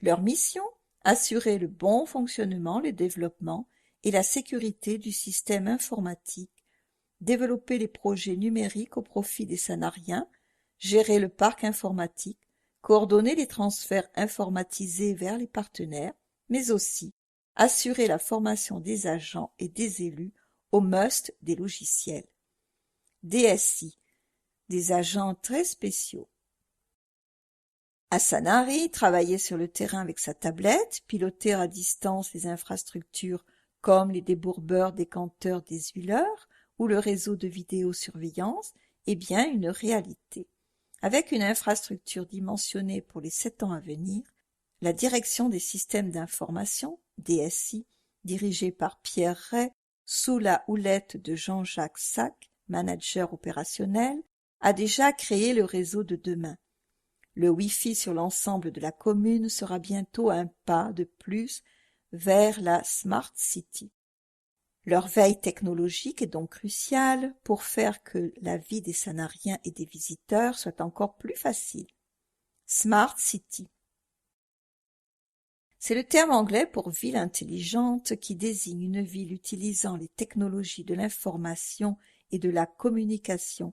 Leur mission? Assurer le bon fonctionnement, le développement et la sécurité du système informatique, développer les projets numériques au profit des sanariens, gérer le parc informatique, coordonner les transferts informatisés vers les partenaires, mais aussi assurer la formation des agents et des élus au must des logiciels. DSI, des agents très spéciaux. À Sanary, travailler sur le terrain avec sa tablette, piloter à distance les infrastructures comme les débourbeurs, décanteurs, désuileurs ou le réseau de vidéosurveillance est bien une réalité. Avec une infrastructure dimensionnée pour les 7 ans à venir, la Direction des systèmes d'information, DSI, dirigée par Pierre Ray, sous la houlette de Jean-Jacques Sac, manager opérationnel, a déjà créé le réseau de demain. Le Wi-Fi sur l'ensemble de la commune sera bientôt un pas de plus vers la Smart City. Leur veille technologique est donc cruciale pour faire que la vie des sanariens et des visiteurs soit encore plus facile. Smart City. C'est le terme anglais pour ville intelligente qui désigne une ville utilisant les technologies de l'information et de la communication,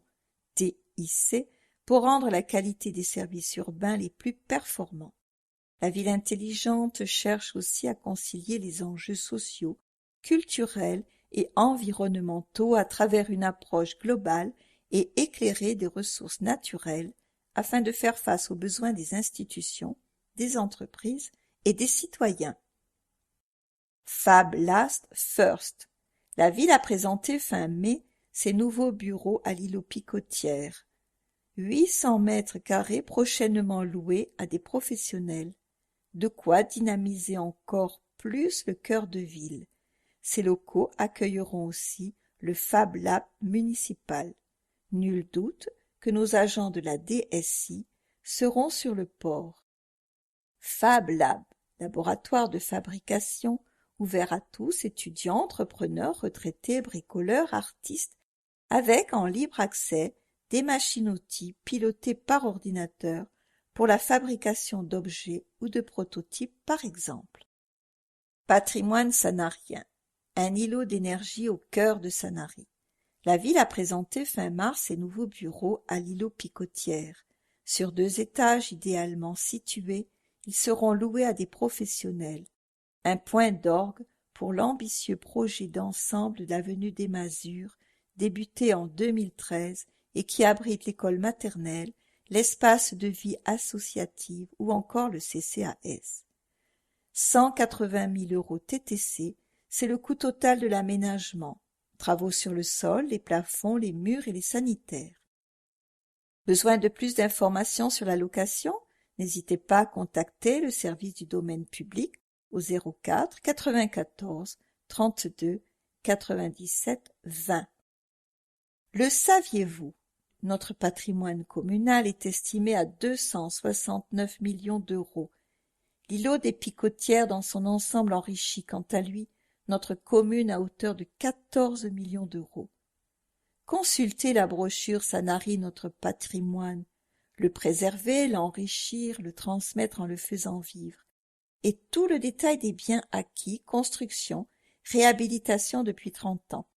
TIC, pour rendre la qualité des services urbains les plus performants. La ville intelligente cherche aussi à concilier les enjeux sociaux, culturels et environnementaux à travers une approche globale et éclairée des ressources naturelles afin de faire face aux besoins des institutions, des entreprises et des citoyens. Fab Last First. La ville a présenté fin mai ses nouveaux bureaux à l'îlot Picotière. 800 mètres carrés prochainement loués à des professionnels. De quoi dynamiser encore plus le cœur de ville. Ces locaux accueilleront aussi le Fab Lab municipal. Nul doute que nos agents de la DSI seront sur le port. Fab Lab, laboratoire de fabrication ouvert à tous, étudiants, entrepreneurs, retraités, bricoleurs, artistes, avec en libre accès des machines-outils pilotées par ordinateur pour la fabrication d'objets ou de prototypes par exemple. Patrimoine sanarien, un îlot d'énergie au cœur de Sanary. La ville a présenté fin mars ses nouveaux bureaux à l'îlot Picotière. Sur 2 étages idéalement situés, ils seront loués à des professionnels. Un point d'orgue pour l'ambitieux projet d'ensemble de l'avenue des Masures, débuté en 2013 et qui abrite l'école maternelle, l'espace de vie associative ou encore le CCAS. 180 000 € TTC, c'est le coût total de l'aménagement. Travaux sur le sol, les plafonds, les murs et les sanitaires. Besoin de plus d'informations sur la location? N'hésitez pas à contacter le service du domaine public au 04 94 32 97 20. Le saviez-vous? Notre patrimoine communal est estimé à 269 millions d'euros. L'îlot des Picotières dans son ensemble enrichit quant à lui notre commune à hauteur de 14 millions d'euros. Consultez la brochure Sanary Notre patrimoine, le préserver, l'enrichir, le transmettre en le faisant vivre, et tout le détail des biens acquis, construction, réhabilitation depuis 30 ans.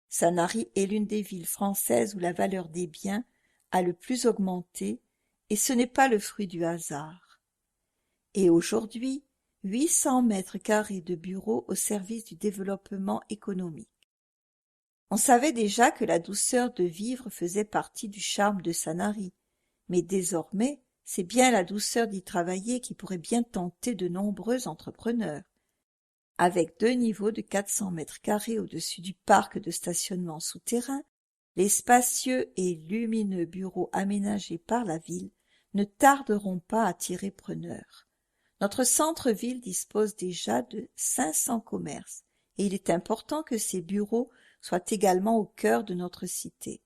Sanary est l'une des villes françaises où la valeur des biens a le plus augmenté, et ce n'est pas le fruit du hasard. Et aujourd'hui, 800 mètres carrés de bureaux au service du développement économique. On savait déjà que la douceur de vivre faisait partie du charme de Sanary, mais désormais, c'est bien la douceur d'y travailler qui pourrait bien tenter de nombreux entrepreneurs. Avec 2 niveaux de 400 mètres carrés au-dessus du parc de stationnement souterrain, les spacieux et lumineux bureaux aménagés par la ville ne tarderont pas à attirer preneurs. Notre centre-ville dispose déjà de 500 commerces, et il est important que ces bureaux soient également au cœur de notre cité.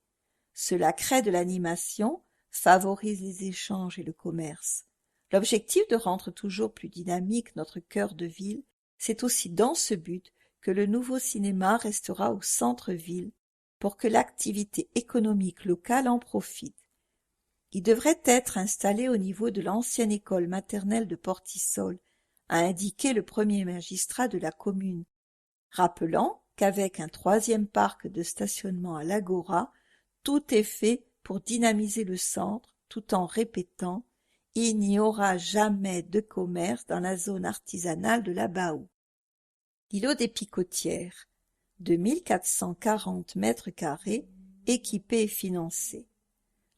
Cela crée de l'animation, favorise les échanges et le commerce. L'objectif de rendre toujours plus dynamique notre cœur de ville, c'est aussi dans ce but que le nouveau cinéma restera au centre-ville pour que l'activité économique locale en profite. Il devrait être installé au niveau de l'ancienne école maternelle de Portisol, a indiqué le premier magistrat de la commune, rappelant qu'avec un 3e parc de stationnement à l'Agora, tout est fait pour dynamiser le centre, tout en répétant « Il n'y aura jamais de commerce dans la zone artisanale de la Baou ». L'îlot des Picotières, 2440 mètres carrés, équipé et financé.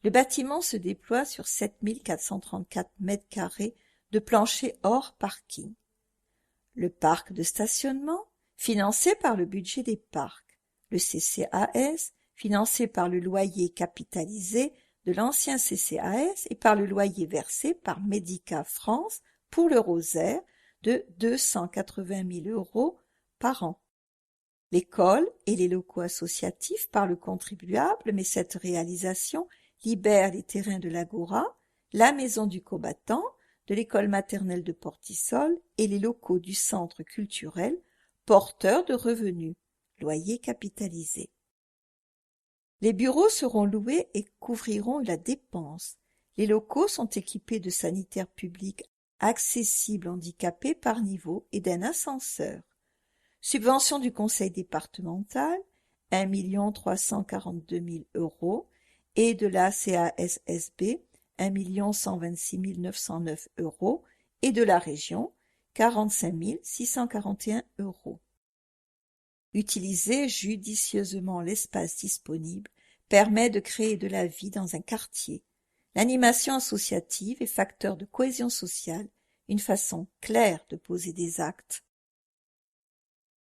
Le bâtiment se déploie sur 7434 mètres carrés de plancher hors parking. Le parc de stationnement, financé par le budget des parcs. Le CCAS, financé par le loyer capitalisé de l'ancien CCAS et par le loyer versé par Médica France pour le Rosaire de 280 000 € par an. L'école et les locaux associatifs par le contribuable, mais cette réalisation libère les terrains de l'Agora, la maison du combattant, de l'école maternelle de Portisol et les locaux du centre culturel, porteurs de revenus, loyer capitalisé. Les bureaux seront loués et couvriront la dépense. Les locaux sont équipés de sanitaires publics accessibles handicapés par niveau et d'un ascenseur. Subvention du conseil départemental, 1 342 000 € et de la CASSB, 1 126 909 € et de la région, 45 641 €. Utiliser judicieusement l'espace disponible permet de créer de la vie dans un quartier. L'animation associative est facteur de cohésion sociale, une façon claire de poser des actes.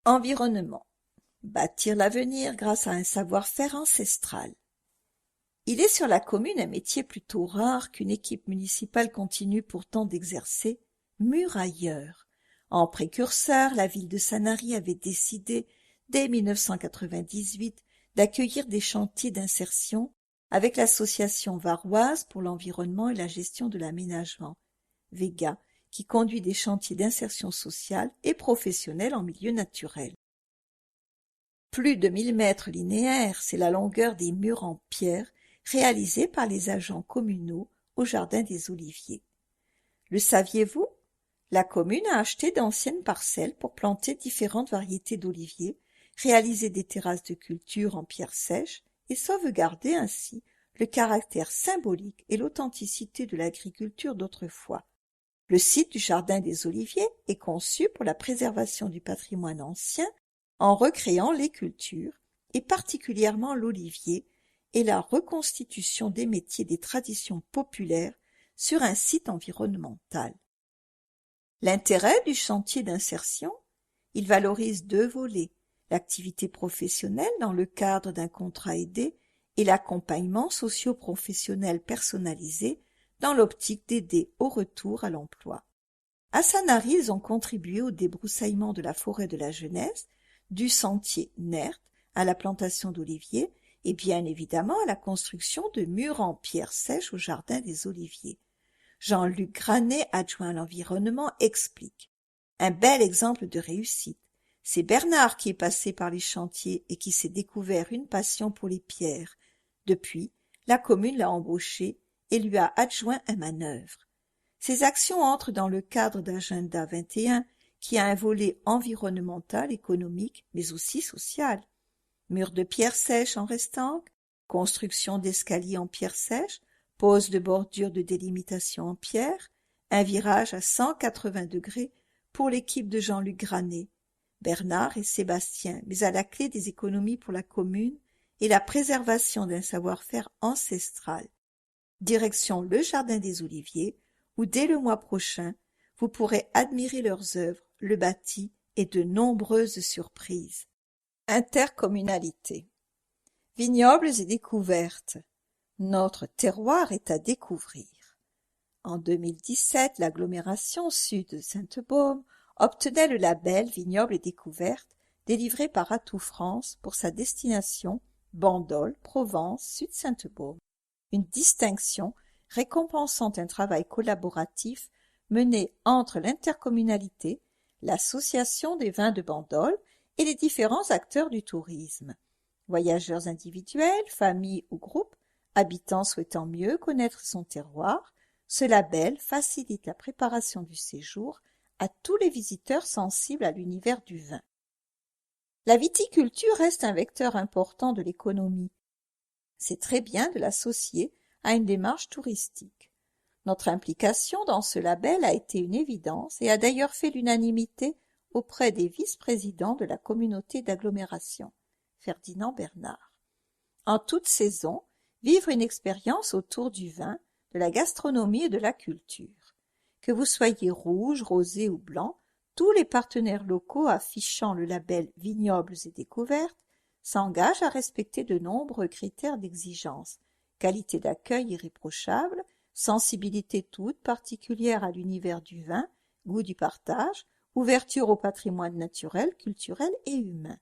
Environnement. Bâtir l'avenir grâce à un savoir-faire ancestral. Il est sur la commune un métier plutôt rare qu'une équipe municipale continue pourtant d'exercer, murailleur. En précurseur, la ville de Sanary avait décidé, dès 1998, d'accueillir des chantiers d'insertion avec l'association varoise pour l'environnement et la gestion de l'aménagement, VEGA, qui conduit des chantiers d'insertion sociale et professionnelle en milieu naturel. Plus de 1000 mètres linéaires, c'est la longueur des murs en pierre réalisés par les agents communaux au Jardin des Oliviers. Le saviez-vous? La commune a acheté d'anciennes parcelles pour planter différentes variétés d'oliviers, réaliser des terrasses de culture en pierre sèche et sauvegarder ainsi le caractère symbolique et l'authenticité de l'agriculture d'autrefois. Le site du Jardin des Oliviers est conçu pour la préservation du patrimoine ancien en recréant les cultures, et particulièrement l'olivier, et la reconstitution des métiers des traditions populaires sur un site environnemental. L'intérêt du chantier d'insertion, il valorise 2 volets, l'activité professionnelle dans le cadre d'un contrat aidé et l'accompagnement socio-professionnel personnalisé dans l'optique d'aider au retour à l'emploi. À Sanary, ils ont contribué au débroussaillement de la forêt de la jeunesse, du sentier Nert à la plantation d'oliviers et bien évidemment à la construction de murs en pierre sèche au jardin des Oliviers. Jean-Luc Granet, adjoint à l'environnement, explique. Un bel exemple de réussite. C'est Bernard qui est passé par les chantiers et qui s'est découvert une passion pour les pierres. Depuis, la commune l'a embauché et lui a adjoint un manœuvre. Ces actions entrent dans le cadre d'Agenda 21 qui a un volet environnemental, économique, mais aussi social. Murs de pierre sèche en restanque, construction d'escaliers en pierre sèche, pose de bordures de délimitation en pierre, un virage à 180 degrés pour l'équipe de Jean-Luc Granet, Bernard et Sébastien, mais à la clé des économies pour la commune et la préservation d'un savoir-faire ancestral. Direction le Jardin des Oliviers, où dès le mois prochain, vous pourrez admirer leurs œuvres, le bâti et de nombreuses surprises. Intercommunalité. Vignobles et découvertes. Notre terroir est à découvrir. En 2017, l'agglomération sud de Sainte-Baume obtenait le label Vignobles et découvertes délivré par Atout France pour sa destination Bandol, Provence, Sud-Sainte-Baume. Une distinction récompensant un travail collaboratif mené entre l'intercommunalité, l'association des vins de Bandol et les différents acteurs du tourisme. Voyageurs individuels, familles ou groupes, habitants souhaitant mieux connaître son terroir, ce label facilite la préparation du séjour à tous les visiteurs sensibles à l'univers du vin. La viticulture reste un vecteur important de l'économie. C'est très bien de l'associer à une démarche touristique. Notre implication dans ce label a été une évidence et a d'ailleurs fait l'unanimité auprès des vice-présidents de la communauté d'agglomération, Ferdinand Bernard. En toute saison, vivre une expérience autour du vin, de la gastronomie et de la culture. Que vous soyez rouge, rosé ou blanc, tous les partenaires locaux affichant le label Vignobles et découvertes s'engagent à respecter de nombreux critères d'exigence, qualité d'accueil irréprochable, sensibilité toute particulière à l'univers du vin, goût du partage, ouverture au patrimoine naturel, culturel et humain.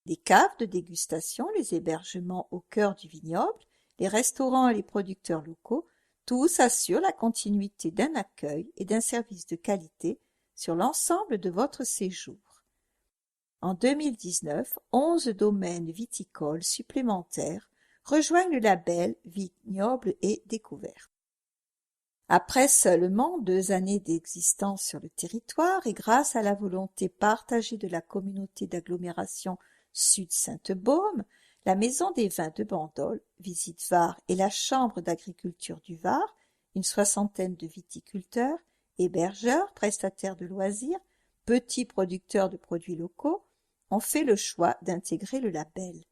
Les caves de dégustation, les hébergements au cœur du vignoble, les restaurants et les producteurs locaux, tous assurent la continuité d'un accueil et d'un service de qualité sur l'ensemble de votre séjour. En 2019, 11 domaines viticoles supplémentaires rejoignent le label Vignobles et découvertes. Après seulement 2 années d'existence sur le territoire et grâce à la volonté partagée de la communauté d'agglomération Sud-Sainte-Baume, la Maison des vins de Bandol, Visite Var et la Chambre d'agriculture du Var, une 60aine de viticulteurs, hébergeurs, prestataires de loisirs, petits producteurs de produits locaux, ont fait le choix d'intégrer le label.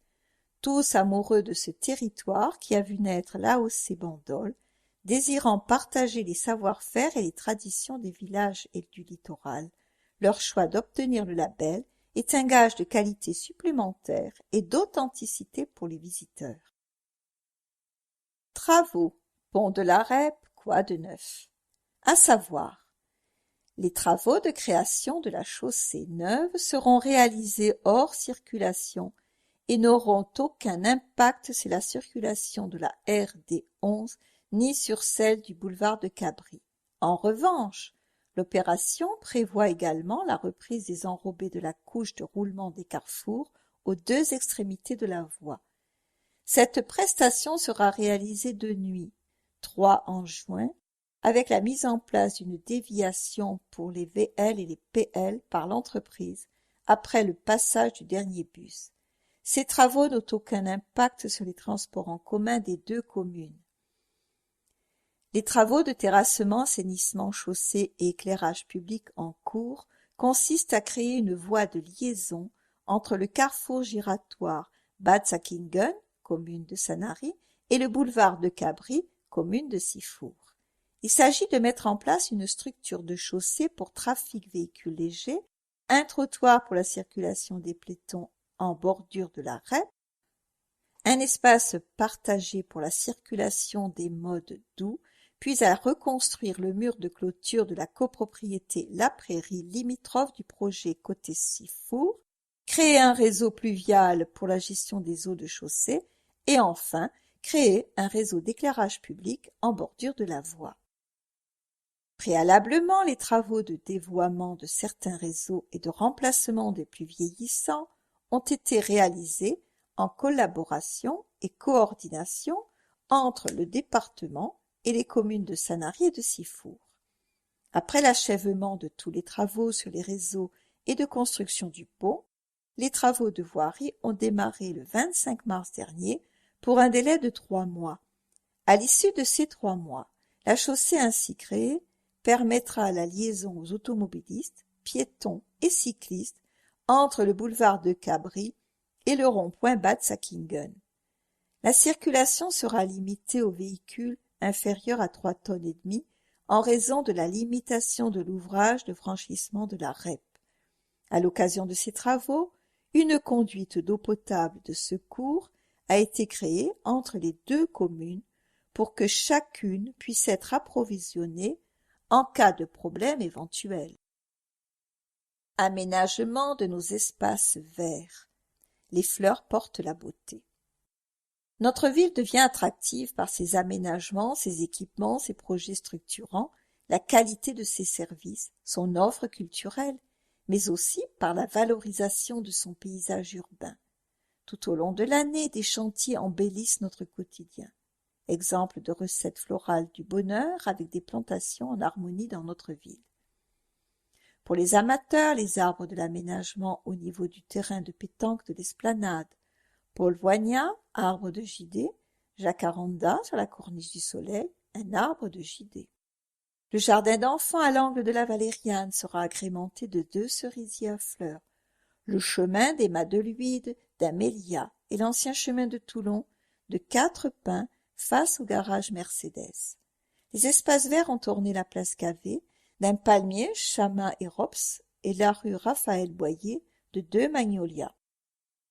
Tous amoureux de ce territoire qui a vu naître l'AOC Bandol, désirant partager les savoir-faire et les traditions des villages et du littoral, leur choix d'obtenir le label est un gage de qualité supplémentaire et d'authenticité pour les visiteurs. Travaux. Pont de la Rèpe, quoi de neuf? À savoir, les travaux de création de la chaussée neuve seront réalisés hors circulation et n'auront aucun impact sur la circulation de la RD 11 ni sur celle du boulevard de Cabri. En revanche, l'opération prévoit également la reprise des enrobés de la couche de roulement des carrefours aux 2 extrémités de la voie. Cette prestation sera réalisée de nuit, 3 en juin, avec la mise en place d'une déviation pour les VL et les PL par l'entreprise après le passage du dernier bus. Ces travaux n'ont aucun impact sur les transports en commun des 2 communes. Les travaux de terrassement, assainissement, chaussée et éclairage public en cours consistent à créer une voie de liaison entre le carrefour giratoire Bad Säckingen, commune de Sanary, et le boulevard de Cabri, commune de Sifour. Il s'agit de mettre en place une structure de chaussée pour trafic véhicules légers, un trottoir pour la circulation des piétons en bordure de la Rèpe, un espace partagé pour la circulation des modes doux, puis à reconstruire le mur de clôture de la copropriété La Prairie limitrophe du projet côté Sifour, créer un réseau pluvial pour la gestion des eaux de chaussée et enfin créer un réseau d'éclairage public en bordure de la voie. Préalablement, les travaux de dévoiement de certains réseaux et de remplacement des plus vieillissants ont été réalisés en collaboration et coordination entre le département et les communes de Sanary et de Sifour. Après l'achèvement de tous les travaux sur les réseaux et de construction du pont, les travaux de voirie ont démarré le 25 mars dernier pour un délai de 3 mois. À l'issue de ces 3 mois, la chaussée ainsi créée permettra la liaison aux automobilistes, piétons et cyclistes entre le boulevard de Cabri et le rond-point Bad Säckingen. La circulation sera limitée aux véhicules inférieurs à 3,5 tonnes en raison de la limitation de l'ouvrage de franchissement de la REP. À l'occasion de ces travaux, une conduite d'eau potable de secours a été créée entre les deux communes pour que chacune puisse être approvisionnée en cas de problème éventuel. Aménagement de nos espaces verts. Les fleurs portent la beauté. Notre ville devient attractive par ses aménagements, ses équipements, ses projets structurants, la qualité de ses services, son offre culturelle, mais aussi par la valorisation de son paysage urbain. Tout au long de l'année, des chantiers embellissent notre quotidien. Exemple de recettes florales du bonheur avec des plantations en harmonie dans notre ville. Pour les amateurs, les arbres de l'aménagement au niveau du terrain de pétanque de l'Esplanade, Paul Voignat, arbre de JD, Jacaranda sur la corniche du Soleil, un arbre de JD. Le jardin d'enfants à l'angle de la Valériane sera agrémenté de 2 cerisiers à fleurs, le chemin des Madeluides, d'Amélia et l'ancien chemin de Toulon, de 4 pins face au garage Mercedes. Les espaces verts ont orné la place Cavé d'un palmier, Chama et Rops, et la rue Raphaël-Boyer de 2 magnolias.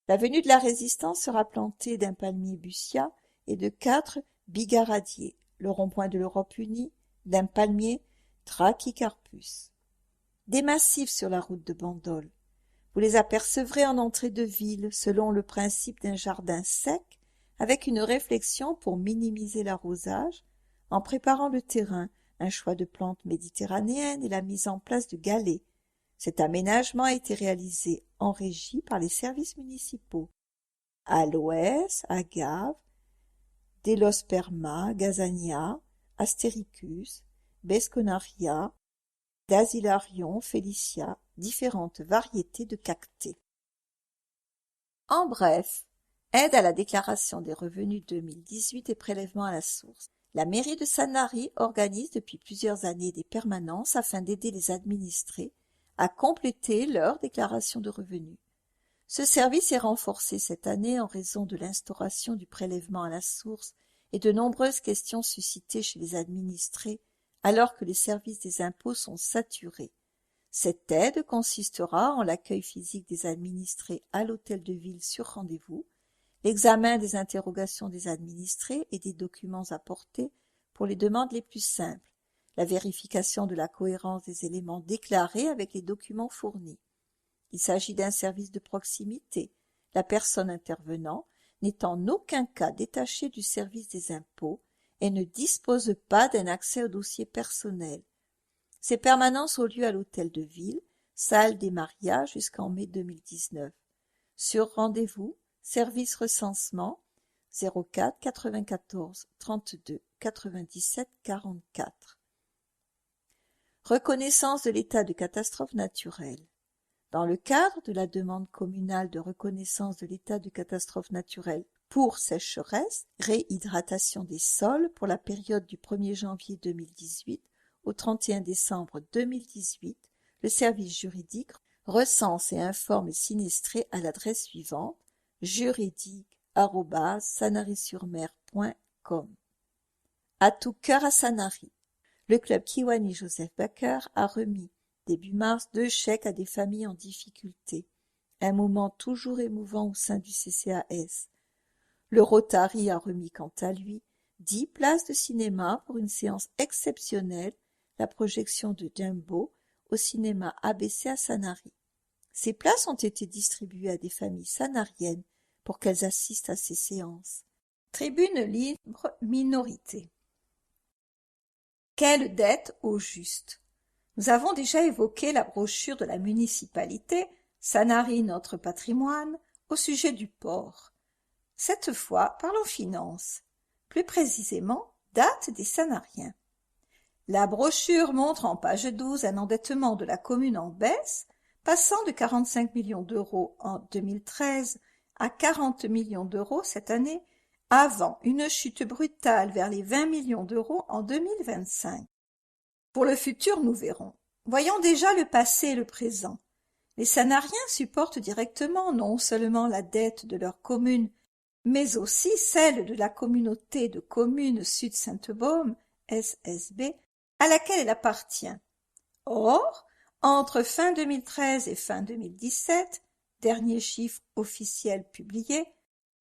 L'avenue de la Résistance sera plantée d'un palmier Bussia et de 4 bigaradiers, le rond-point de l'Europe unie d'un palmier Trachycarpus. Des massifs sur la route de Bandol. Vous les apercevrez en entrée de ville selon le principe d'un jardin sec avec une réflexion pour minimiser l'arrosage, en préparant le terrain, un choix de plantes méditerranéennes et la mise en place de galets. Cet aménagement a été réalisé en régie par les services municipaux. Aloès, Agave, Delosperma, Gazania, Astericus, Besconaria, Dasilarion, Félicia, différentes variétés de cactés. En bref, aide à la déclaration des revenus 2018 et prélèvement à la source. La mairie de Sanary organise depuis plusieurs années des permanences afin d'aider les administrés à compléter leur déclaration de revenus. Ce service est renforcé cette année en raison de l'instauration du prélèvement à la source et de nombreuses questions suscitées chez les administrés alors que les services des impôts sont saturés. Cette aide consistera en l'accueil physique des administrés à l'hôtel de ville sur rendez-vous, l'examen des interrogations des administrés et des documents apportés pour les demandes les plus simples, la vérification de la cohérence des éléments déclarés avec les documents fournis. Il s'agit d'un service de proximité, la personne intervenant n'est en aucun cas détachée du service des impôts et ne dispose pas d'un accès au dossier personnel. Ces permanences ont lieu à l'hôtel de ville, salle des mariages jusqu'en mai 2019. Sur rendez-vous, service recensement 04 94 32 97 44. Reconnaissance de l'état de catastrophe naturelle. Dans le cadre de la demande communale de reconnaissance de l'état de catastrophe naturelle pour sécheresse, réhydratation des sols pour la période du 1er janvier 2018 au 31 décembre 2018, le service juridique recense et informe les sinistrés à l'adresse suivante juridique@sanary-sur-mer.com. À tout cœur à Sanary. Le club Kiwani Joseph Baker a remis début mars 2 chèques à des familles en difficulté. Un moment toujours émouvant au sein du CCAS. Le Rotary a remis quant à lui 10 places de cinéma pour une séance exceptionnelle, la projection de Dumbo au cinéma ABC à Sanary. Ces places ont été distribuées à des familles sanariennes pour qu'elles assistent à ces séances. Tribune libre minorité. Quelle dette au juste? Nous avons déjà évoqué la brochure de la municipalité « Sanary, notre patrimoine » au sujet du port. Cette fois, parlons finances. Plus précisément, date des Sanariens. La brochure montre en page 12 un endettement de la commune en baisse, passant de 45 millions d'euros en 2013 à 40 millions d'euros cette année, avant une chute brutale vers les 20 millions d'euros en 2025. Pour le futur, nous verrons. Voyons déjà le passé et le présent. Les Sanariens supportent directement non seulement la dette de leur commune, mais aussi celle de la communauté de communes Sud-Sainte-Baume, SSB, à laquelle elle appartient. Or, entre fin 2013 et fin 2017, dernier chiffre officiel publié,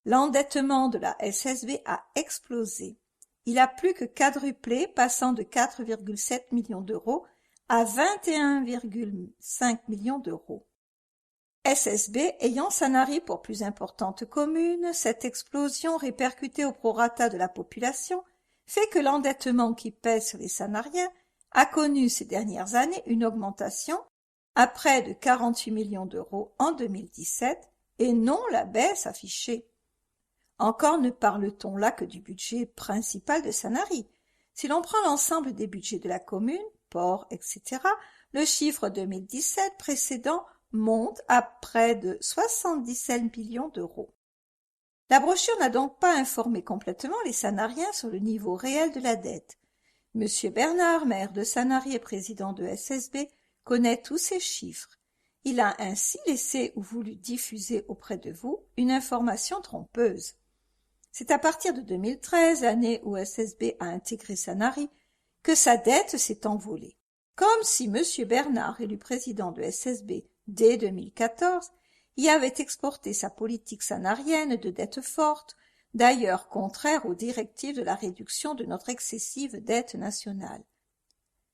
l'endettement de la SSB a explosé. Il a plus que quadruplé, passant de 4,7 millions d'euros à 21,5 millions d'euros. SSB ayant Sanary pour plus importante commune, cette explosion répercutée au prorata de la population fait que l'endettement qui pèse sur les Sanariens a connu ces dernières années une augmentation à près de 48 millions d'euros en 2017 et non la baisse affichée. Encore ne parle-t-on là que du budget principal de Sanary. Si l'on prend l'ensemble des budgets de la commune, port, etc., le chiffre 2017 précédent monte à près de 77 millions d'euros. La brochure n'a donc pas informé complètement les Sanariens sur le niveau réel de la dette. Monsieur Bernard, maire de Sanary et président de SSB, connaît tous ces chiffres. Il a ainsi laissé ou voulu diffuser auprès de vous une information trompeuse. C'est à partir de 2013, année où SSB a intégré Sanary, que sa dette s'est envolée. Comme si Monsieur Bernard, élu président de SSB dès 2014, y avait exporté sa politique sanarienne de dette forte, d'ailleurs contraire aux directives de la réduction de notre excessive dette nationale.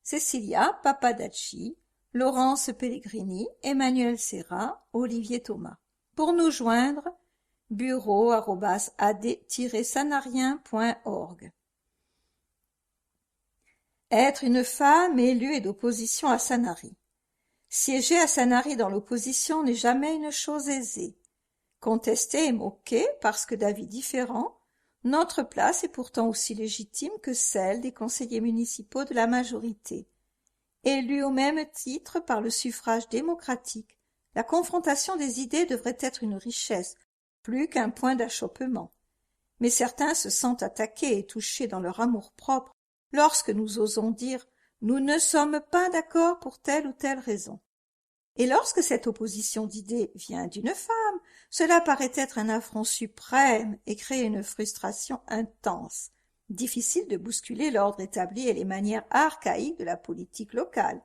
Cecilia Papadacci, Laurence Pellegrini, Emmanuel Serra, Olivier Thomas. Pour nous joindre, bureau@ad-sanarien.org. Être une femme élue et d'opposition à Sanary. Siéger à Sanary dans l'opposition n'est jamais une chose aisée. Contesté et moqué parce que d'avis différents, notre place est pourtant aussi légitime que celle des conseillers municipaux de la majorité. Élus au même titre par le suffrage démocratique, la confrontation des idées devrait être une richesse, plus qu'un point d'achoppement. Mais certains se sentent attaqués et touchés dans leur amour-propre lorsque nous osons dire « nous ne sommes pas d'accord pour telle ou telle raison ». Et lorsque cette opposition d'idées vient d'une femme, cela paraît être un affront suprême et crée une frustration intense. Difficile de bousculer l'ordre établi et les manières archaïques de la politique locale.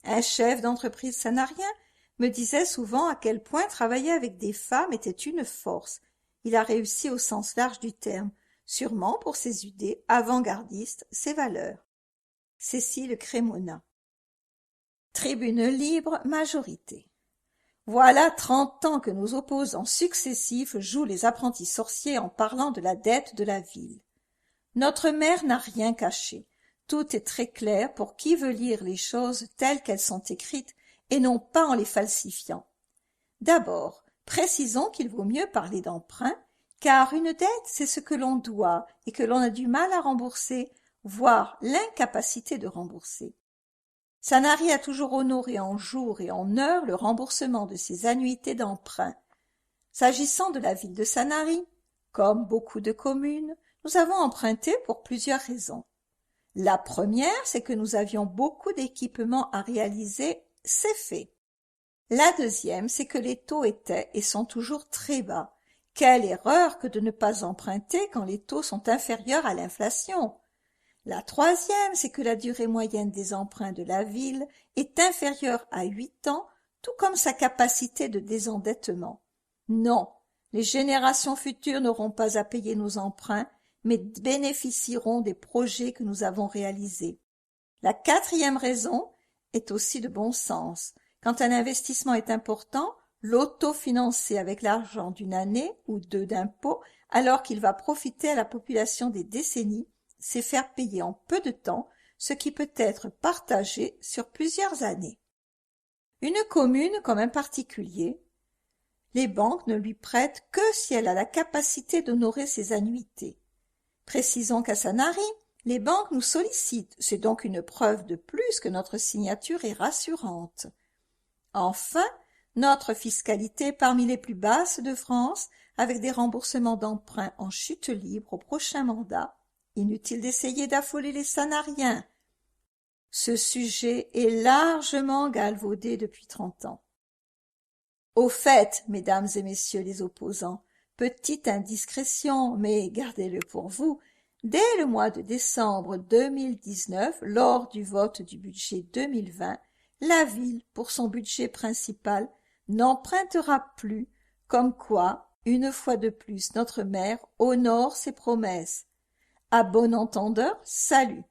Un chef d'entreprise sanarien me disait souvent à quel point travailler avec des femmes était une force. Il a réussi au sens large du terme, sûrement pour ses idées avant-gardistes, ses valeurs. Cécile Crémona. Tribune libre, majorité. Voilà 30 ans que nos opposants successifs jouent les apprentis sorciers en parlant de la dette de la ville. Notre maire n'a rien caché. Tout est très clair pour qui veut lire les choses telles qu'elles sont écrites et non pas en les falsifiant. D'abord, précisons qu'il vaut mieux parler d'emprunt, car une dette, c'est ce que l'on doit et que l'on a du mal à rembourser, voire l'incapacité de rembourser. Sanary a toujours honoré en jour et en heure le remboursement de ses annuités d'emprunt. S'agissant de la ville de Sanary, comme beaucoup de communes, nous avons emprunté pour plusieurs raisons. La première, c'est que nous avions beaucoup d'équipements à réaliser, c'est fait. La deuxième, c'est que les taux étaient et sont toujours très bas. Quelle erreur que de ne pas emprunter quand les taux sont inférieurs à l'inflation. La troisième, c'est que la durée moyenne des emprunts de la ville est inférieure à 8 ans, tout comme sa capacité de désendettement. Non, Les générations futures n'auront pas à payer nos emprunts, mais bénéficieront des projets que nous avons réalisés. La quatrième raison est aussi de bon sens. Quand un investissement est important, l'autofinancer avec l'argent d'une année ou deux d'impôts, alors qu'il va profiter à la population des décennies, c'est faire payer en peu de temps ce qui peut être partagé sur plusieurs années. Une commune comme un particulier, les banques ne lui prêtent que si elle a la capacité d'honorer ses annuités. Précisons qu'à Sanary, les banques nous sollicitent, c'est donc une preuve de plus que notre signature est rassurante. Enfin, notre fiscalité est parmi les plus basses de France, avec des remboursements d'emprunts en chute libre au prochain mandat. Inutile d'essayer d'affoler les Sanariens. Ce sujet est largement galvaudé depuis 30 ans. Au fait, mesdames et messieurs les opposants, petite indiscrétion, mais gardez-le pour vous, dès le mois de décembre 2019, lors du vote du budget 2020, la ville, pour son budget principal, n'empruntera plus, comme quoi, une fois de plus, notre maire honore ses promesses. À bon entendeur, salut.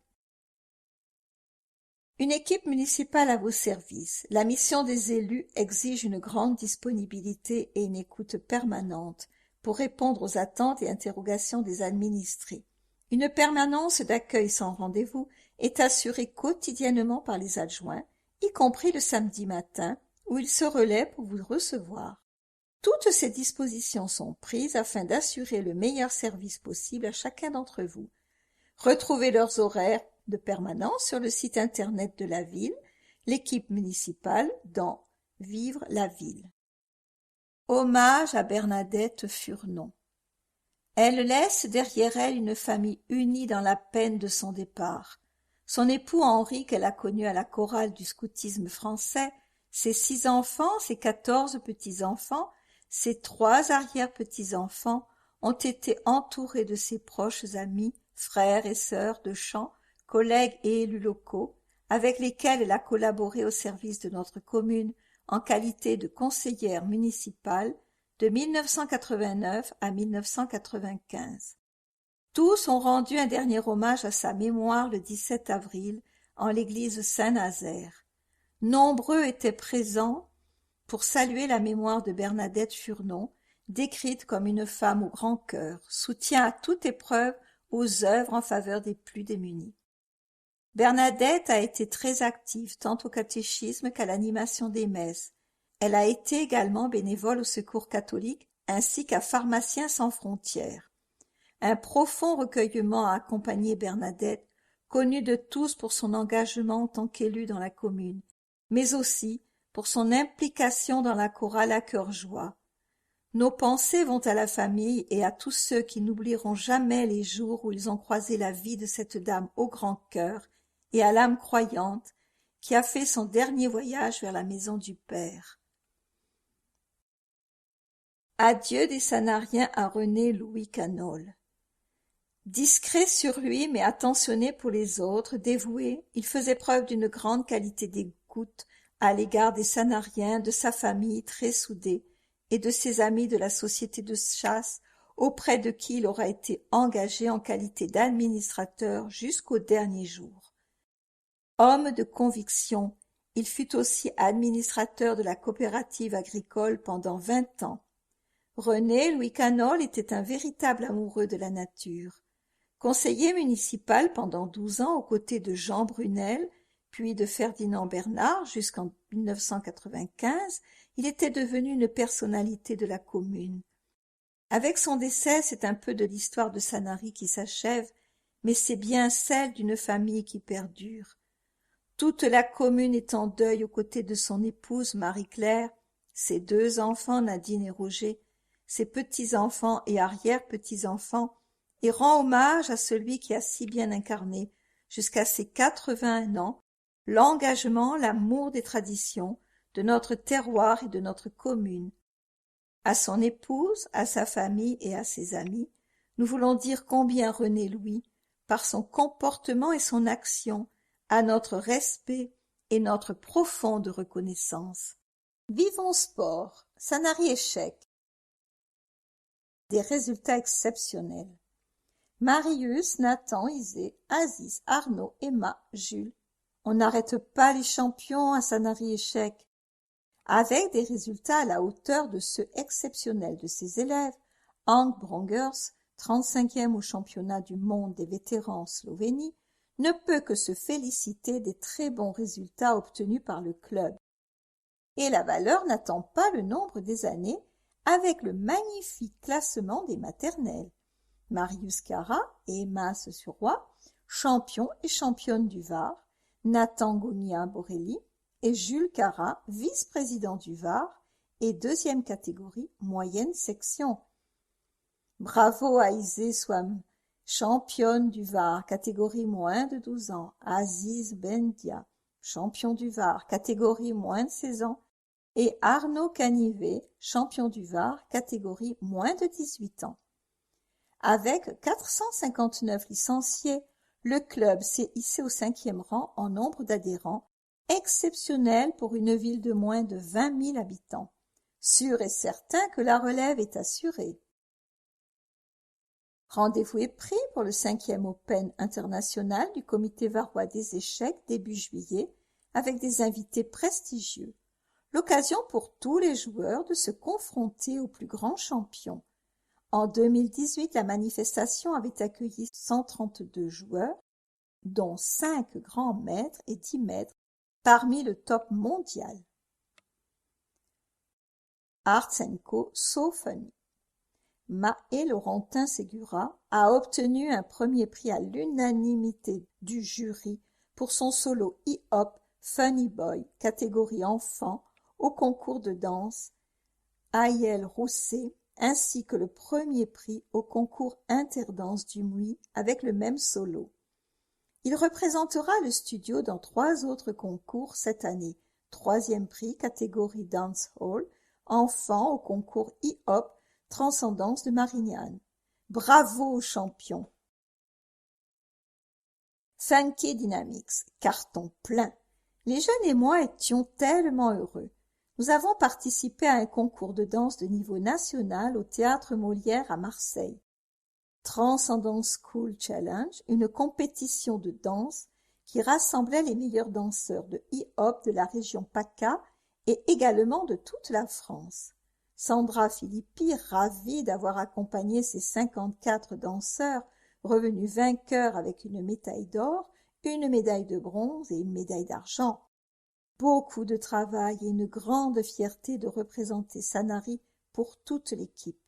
Une équipe municipale à vos services. La mission des élus exige une grande disponibilité et une écoute permanente pour répondre aux attentes et interrogations des administrés. Une permanence d'accueil sans rendez-vous est assurée quotidiennement par les adjoints, y compris le samedi matin, où ils se relaient pour vous recevoir. Toutes ces dispositions sont prises afin d'assurer le meilleur service possible à chacun d'entre vous. Retrouvez leurs horaires de permanence sur le site internet de la ville, l'équipe municipale dans Vivre la ville. Hommage à Bernadette Furnon. Elle laisse derrière elle une famille unie dans la peine de son départ. Son époux Henri, qu'elle a connu à la chorale du scoutisme français, ses 6 enfants, ses 14 petits-enfants, ses 3 arrière-petits-enfants ont été entourés de ses proches amis, frères et sœurs de chant, collègues et élus locaux, avec lesquels elle a collaboré au service de notre commune en qualité de conseillère municipale de 1989 à 1995. Tous ont rendu un dernier hommage à sa mémoire le 17 avril en l'église Saint-Nazaire. Nombreux étaient présents pour saluer la mémoire de Bernadette Furnon, décrite comme une femme au grand cœur, soutien à toute épreuve aux œuvres en faveur des plus démunis. Bernadette a été très active tant au catéchisme qu'à l'animation des messes. Elle a été également bénévole au Secours catholique ainsi qu'à Pharmaciens sans frontières. Un profond recueillement a accompagné Bernadette, connue de tous pour son engagement en tant qu'élue dans la commune, mais aussi pour son implication dans la chorale à cœur joie. Nos pensées vont à la famille et à tous ceux qui n'oublieront jamais les jours où ils ont croisé la vie de cette dame au grand cœur et à l'âme croyante qui a fait son dernier voyage vers la maison du Père. Adieu des Sanariens à René Louis Canol. Discret sur lui mais attentionné pour les autres, dévoué, il faisait preuve d'une grande qualité d'écoute à l'égard des Sanariens, de sa famille très soudée et de ses amis de la société de chasse auprès de qui il aura été engagé en qualité d'administrateur jusqu'au dernier jour. Homme de conviction, il fut aussi administrateur de la coopérative agricole pendant 20 ans. René Louis Canol était un véritable amoureux de la nature. Conseiller municipal pendant 12 ans aux côtés de Jean Brunel, puis de Ferdinand Bernard jusqu'en 1995, il était devenu une personnalité de la commune. Avec son décès, c'est un peu de l'histoire de Sanary qui s'achève, mais c'est bien celle d'une famille qui perdure. Toute la commune est en deuil aux côtés de son épouse Marie-Claire, ses 2 enfants Nadine et Roger, ses petits-enfants et arrière-petits-enfants, et rend hommage à celui qui a si bien incarné, jusqu'à ses 81 ans, l'engagement, l'amour des traditions, de notre terroir et de notre commune. À son épouse, à sa famille et à ses amis, nous voulons dire combien René Louis, par son comportement et son action, a notre respect et notre profonde reconnaissance. Vivons sport, Sanary échec. des résultats exceptionnels. Marius, Nathan, Isée, Aziz, Arnaud, Emma, Jules. On n'arrête pas les champions à Sanary-Échec. Avec des résultats à la hauteur de ceux exceptionnels de ses élèves, Hank Brongers, 35e au championnat du monde des vétérans en Slovénie, ne peut que se féliciter des très bons résultats obtenus par le club. Et la valeur n'attend pas le nombre des années avec le magnifique classement des maternelles. Marius Cara et Emma Sessuroy, champions et championnes du Var, Nathan Gogna-Borelli et Jules Cara, vice-président du Var et deuxième catégorie, moyenne section. Bravo à Isée Swam, championne du Var, catégorie moins de 12 ans, Aziz Bendia, champion du Var, catégorie moins de 16 ans, et Arnaud Canivet, champion du Var, catégorie moins de 18 ans. Avec 459 licenciés, le club s'est hissé au 5e rang en nombre d'adhérents, exceptionnel pour une ville de moins de 20 000 habitants. Sûr et certain que la relève est assurée. Rendez-vous est pris pour le 5e Open international du comité varois des échecs début juillet, avec des invités prestigieux. L'occasion pour tous les joueurs de se confronter aux plus grands champions. En 2018, la manifestation avait accueilli 132 joueurs, dont 5 grands maîtres et 10 maîtres, parmi le top mondial. Arts & Co. So Funny. Mahé Laurentin Ségura a obtenu un premier prix à l'unanimité du jury pour son solo hip-hop Funny Boy, catégorie enfant, au concours de danse Ayel Rousset, ainsi que le premier prix au concours Interdanse du Muy avec le même solo. Il représentera le studio dans 3 autres concours cette année. 3e prix catégorie Dancehall, enfant au concours hip-hop Transcendance de Marignane. Bravo aux champions! Funky Dynamics, carton plein. Les jeunes et moi étions tellement heureux. Nous avons participé à un concours de danse de niveau national au Théâtre Molière à Marseille. Transcendence School Challenge, une compétition de danse qui rassemblait les meilleurs danseurs de hip-hop de la région PACA et également de toute la France. Sandra Filippi, ravie d'avoir accompagné ses 54 danseurs, revenus vainqueurs avec une médaille d'or, une médaille de bronze et une médaille d'argent. Beaucoup de travail et une grande fierté de représenter Sanary pour toute l'équipe.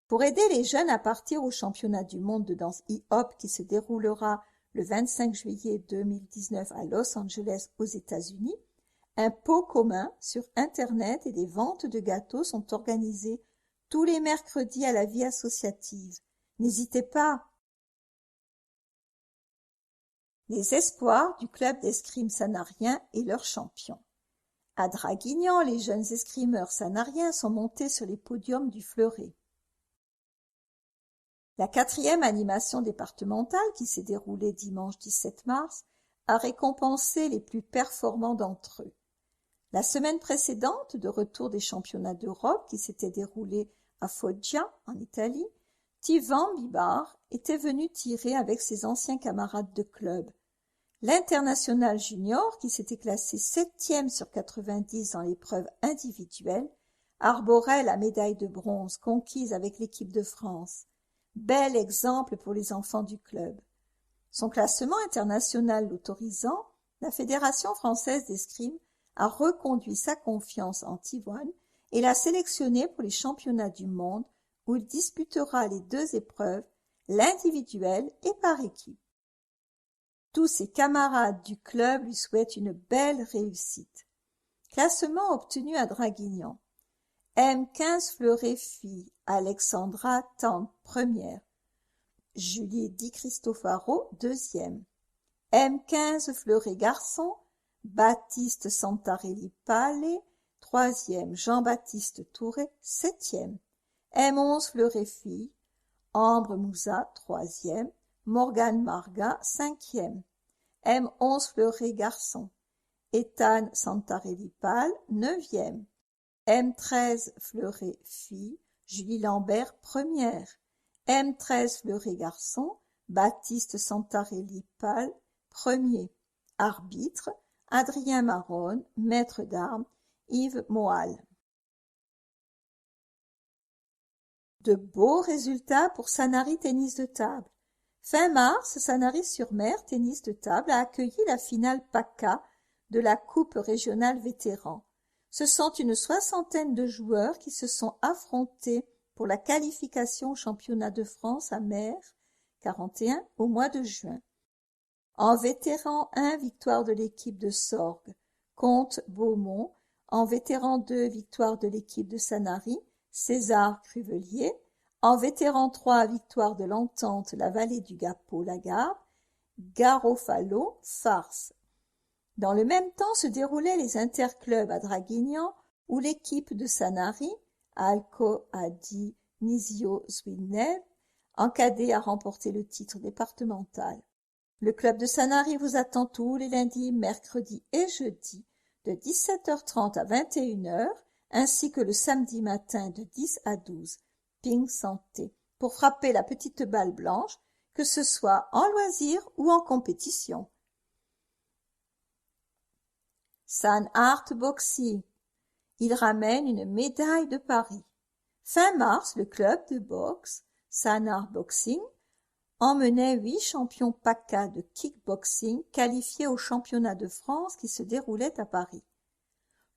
Pour aider les jeunes à partir au championnat du monde de danse hip-hop qui se déroulera le 25 juillet 2019 à Los Angeles aux États-Unis, un pot commun sur Internet et des ventes de gâteaux sont organisées tous les mercredis à la vie associative. N'hésitez pas. Les espoirs du club d'escrime sanarien et leurs champions. À Draguignan, les jeunes escrimeurs sanariens sont montés sur les podiums du Fleuret. La 4e animation départementale, qui s'est déroulée dimanche 17 mars, a récompensé les plus performants d'entre eux. La semaine précédente, de retour des championnats d'Europe qui s'étaient déroulés à Foggia, en Italie, Tivan Bibar était venu tirer avec ses anciens camarades de club. L'international junior, qui s'était classé 7e sur 90 dans l'épreuve individuelle, arborait la médaille de bronze conquise avec l'équipe de France. Bel exemple pour les enfants du club. Son classement international l'autorisant, la Fédération française d'escrime a reconduit sa confiance en Tivan et l'a sélectionné pour les championnats du monde où il disputera les 2 épreuves, l'individuel et par équipe. Tous ses camarades du club lui souhaitent une belle réussite. Classement obtenu à Draguignan. M15 Fleuret filles, Alexandra Tante première, Julie Di Cristofaro deuxième. M15 Fleuret garçon, Baptiste Santarelli Palais, troisième, Jean-Baptiste Touré, septième. M11 Fleuret filles, Ambre Moussa, troisième, Morgane Marga, cinquième. M11 Fleuret garçon, Ethan Santarelli Pal, neuvième. M13 Fleuret filles, Julie Lambert première, M13 Fleuret garçon, Baptiste Santarelli Pal premier, arbitre, Adrien Maronne, maître d'armes, Yves Moal. De beaux résultats pour Sanary Tennis de table. Fin mars, Sanary-sur-Mer Tennis de table a accueilli la finale PACA de la Coupe régionale vétéran. Ce sont une soixantaine de joueurs qui se sont affrontés pour la qualification au championnat de France à Mer 41 au mois de juin. En vétéran 1, victoire de l'équipe de Sorgues, Comte-Beaumont. En vétéran 2, victoire de l'équipe de Sanary, César Cruvelier. En vétéran 3, victoire de l'Entente, la Vallée du Gapot, Lagarde, Garofalo, Farce. Dans le même temps se déroulaient les interclubs à Draguignan, où l'équipe de Sanary, Alco Adi Nizio Zwinel, en cadet a remporté le titre départemental. Le club de Sanary vous attend tous les lundis, mercredis et jeudis de 17h30 à 21h, ainsi que le samedi matin de 10 à 12. Ping Santé, pour frapper la petite balle blanche, que ce soit en loisir ou en compétition. San Art Boxing, il ramène une médaille de Paris. Fin mars, le club de boxe San Art Boxing emmenait 8 champions PACA de kickboxing qualifiés au championnat de France qui se déroulait à Paris.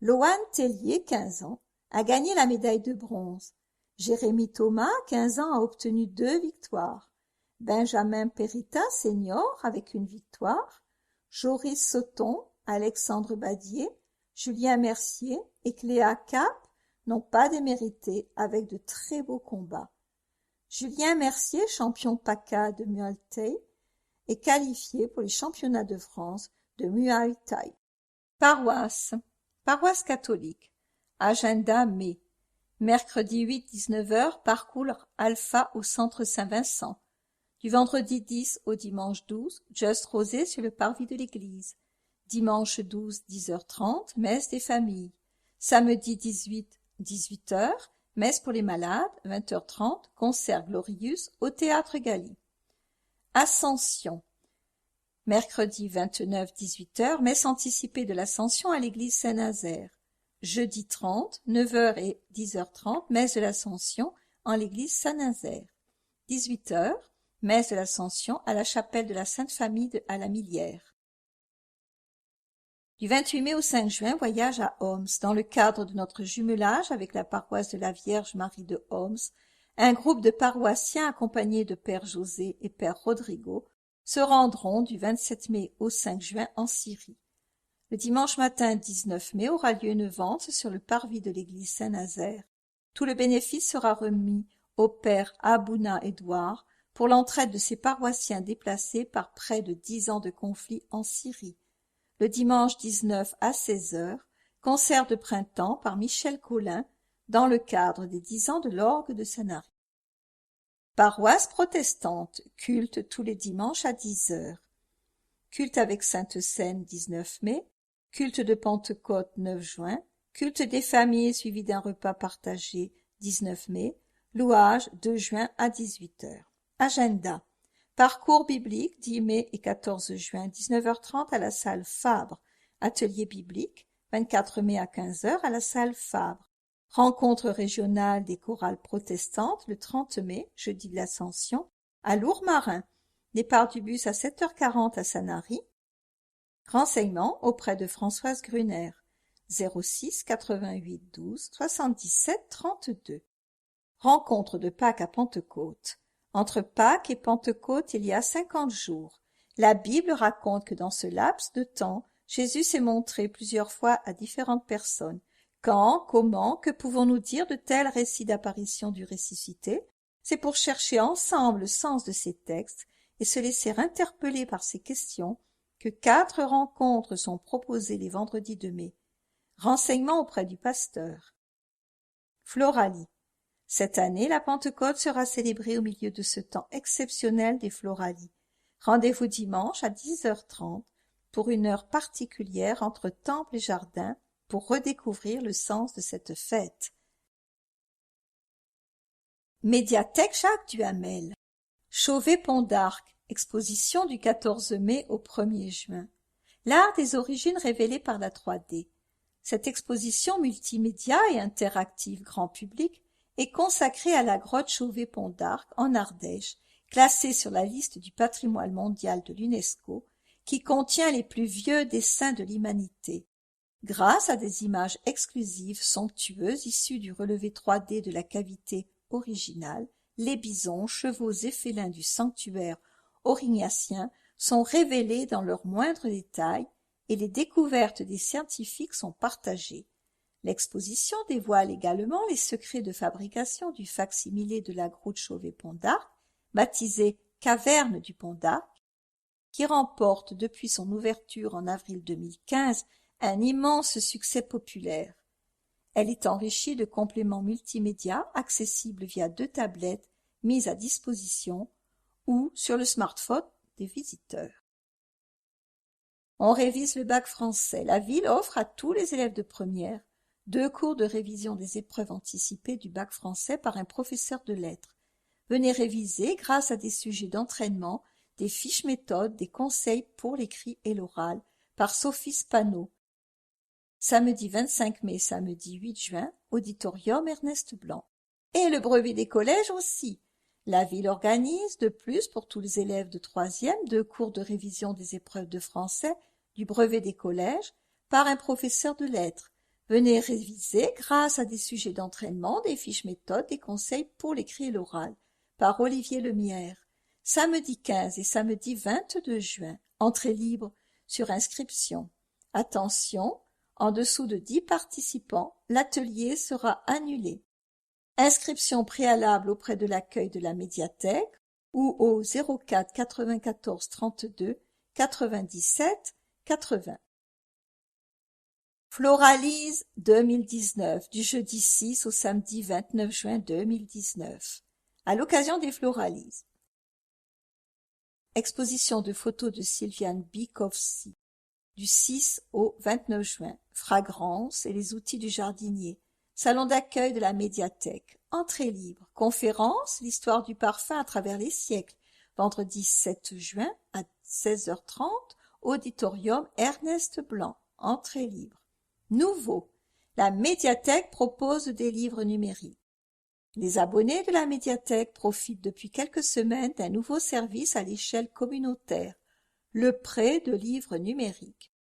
Loan Tellier, 15 ans, a gagné la médaille de bronze. Jérémy Thomas, 15 ans, a obtenu 2 victoires. Benjamin Perita, senior, avec une victoire. Joris Sauton, Alexandre Badier, Julien Mercier et Cléa Cap n'ont pas démérité avec de très beaux combats. Julien Mercier, champion PACA de Muay Thai, est qualifié pour les championnats de France de Muay Thai. Paroisse catholique. Agenda mai. Mercredi 8-19h, parcours alpha au centre Saint-Vincent. Du vendredi 10 au dimanche 12, Just Rosé sur le parvis de l'église. Dimanche 12, 10h30, messe des familles. Samedi 18, 18h, messe pour les malades, 20h30, concert Glorious au théâtre Galy. Ascension. Mercredi 29, 18h, messe anticipée de l'Ascension à l'église Saint-Nazaire. Jeudi 30, 9h et 10h30, messe de l'Ascension en l'église Saint-Nazaire. 18h, messe de l'Ascension à la chapelle de la Sainte Famille à la Millière. Du 28 mai au 5 juin, voyage à Homs. Dans le cadre de notre jumelage avec la paroisse de la Vierge Marie de Homs, un groupe de paroissiens accompagnés de Père José et Père Rodrigo se rendront du 27 mai au 5 juin en Syrie. Le dimanche matin 19 mai aura lieu une vente sur le parvis de l'église Saint-Nazaire. Tout le bénéfice sera remis au Père Abouna Édouard pour l'entraide de ces paroissiens déplacés par près de 10 ans de conflit en Syrie. Le dimanche 19 à 16h, concert de printemps par Michel Collin dans le cadre des 10 ans de l'orgue de Sanary. Paroisse protestante, culte tous les dimanches à 10h. Culte avec Sainte Seine 19 mai, culte de Pentecôte 9 juin, culte des familles suivi d'un repas partagé 19 mai, louage 2 juin à 18h. Agenda. Parcours biblique 10 mai et 14 juin 19h30 à la salle Fabre. Atelier biblique 24 mai à 15h à la salle Fabre. Rencontre régionale des chorales protestantes le 30 mai, jeudi de l'Ascension, à Lourmarin. Départ du bus à 7h40 à Sanary. Renseignements auprès de Françoise Gruner. 06 88 12 77 32. Rencontre de Pâques à Pentecôte. Entre Pâques et Pentecôte, il y a 50 jours. La Bible raconte que dans ce laps de temps, Jésus s'est montré plusieurs fois à différentes personnes. Quand, comment, que pouvons-nous dire de tels récits d'apparition du ressuscité? C'est pour chercher ensemble le sens de ces textes et se laisser interpeller par ces questions que 4 rencontres sont proposées les vendredis de mai. Renseignements auprès du pasteur. Floralie. Cette année, la Pentecôte sera célébrée au milieu de ce temps exceptionnel des Floralies. Rendez-vous dimanche à 10h30 pour une heure particulière entre temple et jardin pour redécouvrir le sens de cette fête. Médiathèque Jacques Duhamel. Chauvet-Pont d'Arc, exposition du 14 mai au 1er juin. L'art des origines révélé par la 3D. Cette exposition multimédia et interactive grand public est consacrée à la grotte Chauvet-Pont d'Arc en Ardèche, classée sur la liste du patrimoine mondial de l'UNESCO, qui contient les plus vieux dessins de l'humanité. Grâce à des images exclusives somptueuses issues du relevé 3D de la cavité originale, les bisons, chevaux et félins du sanctuaire aurignacien sont révélés dans leurs moindres détails et les découvertes des scientifiques sont partagées. L'exposition dévoile également les secrets de fabrication du fac-similé de la grotte Chauvet-Pont d'Arc, baptisée Caverne du Pont d'Arc, qui remporte depuis son ouverture en avril 2015 un immense succès populaire. Elle est enrichie de compléments multimédia accessibles via 2 tablettes mises à disposition ou sur le smartphone des visiteurs. On révise le bac français. La ville offre à tous les élèves de première 2 cours de révision des épreuves anticipées du bac français par un professeur de lettres. Venez réviser grâce à des sujets d'entraînement, des fiches méthodes, des conseils pour l'écrit et l'oral par Sophie Spano. Samedi 25 mai, samedi 8 juin, auditorium Ernest Blanc. Et le brevet des collèges aussi. La ville organise de plus pour tous les élèves de 3e 2 cours de révision des épreuves de français du brevet des collèges par un professeur de lettres. Venez réviser grâce à des sujets d'entraînement, des fiches méthodes, des conseils pour l'écrit et l'oral par Olivier Lemierre. Samedi 15 et samedi 22 juin, entrée libre sur inscription. Attention, en dessous de 10 participants, l'atelier sera annulé. Inscription préalable auprès de l'accueil de la médiathèque ou au 04 94 32 97 80. Floralise 2019 du jeudi 6 au samedi 29 juin 2019. À l'occasion des Floralises. Exposition de photos de Sylviane Bikowski du 6 au 29 juin. Fragrances et les outils du jardinier. Salon d'accueil de la médiathèque. Entrée libre. Conférence, l'histoire du parfum à travers les siècles. Vendredi 7 juin à 16h30. Auditorium Ernest Blanc. Entrée libre. Nouveau. La médiathèque propose des livres numériques. Les abonnés de la médiathèque profitent depuis quelques semaines d'un nouveau service à l'échelle communautaire, le prêt de livres numériques.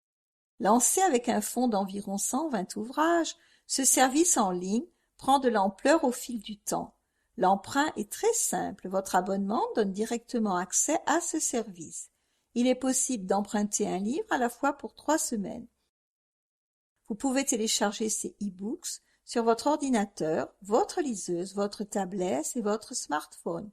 Lancé avec un fonds d'environ 120 ouvrages, ce service en ligne prend de l'ampleur au fil du temps. L'emprunt est très simple, votre abonnement donne directement accès à ce service. Il est possible d'emprunter un livre à la fois pour 3 semaines. Vous pouvez télécharger ces e-books sur votre ordinateur, votre liseuse, votre tablette et votre smartphone.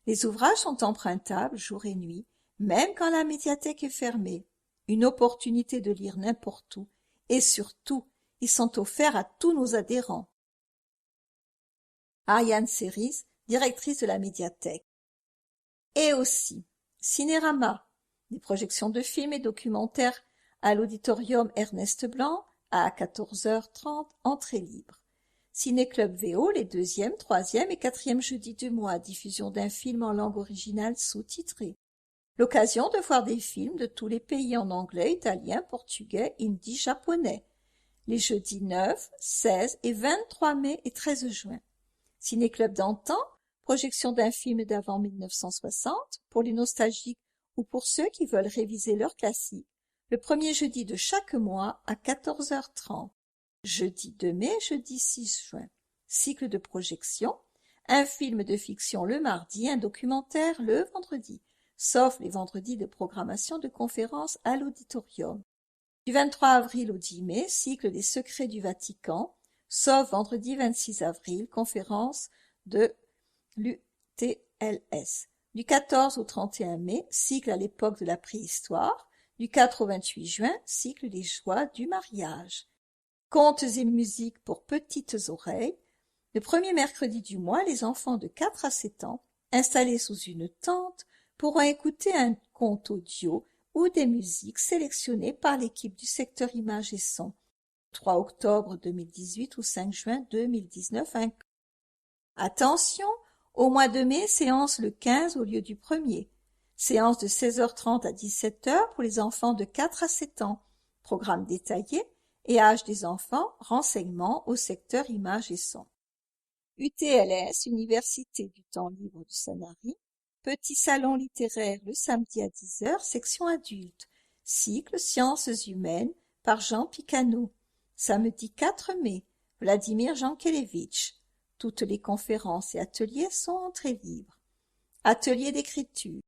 Les ouvrages sont empruntables jour et nuit, même quand la médiathèque est fermée. Une opportunité de lire n'importe où et surtout, ils sont offerts à tous nos adhérents. Ariane Cerise, directrice de la médiathèque. Et aussi, Cinérama, des projections de films et documentaires à l'auditorium Ernest Blanc à 14h30, entrée libre. Ciné-Club VO les 2e, 3e et 4e jeudis du mois, diffusion d'un film en langue originale sous-titrée. L'occasion de voir des films de tous les pays en anglais, italien, portugais, hindi, japonais. Les jeudis 9, 16 et 23 mai et 13 juin. Ciné-Club d'antan, projection d'un film d'avant 1960, pour les nostalgiques ou pour ceux qui veulent réviser leurs classiques, le premier jeudi de chaque mois à 14h30. Jeudi 2 mai, jeudi 6 juin. Cycle de projection, un film de fiction le mardi, un documentaire le vendredi, sauf les vendredis de programmation de conférences à l'auditorium. Du 23 avril au 10 mai, cycle des secrets du Vatican, sauf vendredi 26 avril, conférence de l'UTLS. Du 14 au 31 mai, cycle à l'époque de la préhistoire. Du 4 au 28 juin, cycle des joies du mariage. Contes et musiques pour petites oreilles. Le premier mercredi du mois, les enfants de 4 à 7 ans, installés sous une tente, pourront écouter un conte audio ou des musiques sélectionnées par l'équipe du secteur images et son. 3 octobre 2018 ou 5 juin 2019. Attention, Au mois de mai, séance le 15 au lieu du 1er. Séance de 16h30 à 17h pour les enfants de 4 à 7 ans. Programme détaillé et âge des enfants, renseignements au secteur images et son. UTLS, Université du temps libre de Sanary. Petit salon littéraire le samedi à 10h, section adulte. Cycle Sciences humaines par Jean Picano. Samedi 4 mai, Vladimir Jankélévitch. Toutes les conférences et ateliers sont entrées libres. Atelier d'écriture.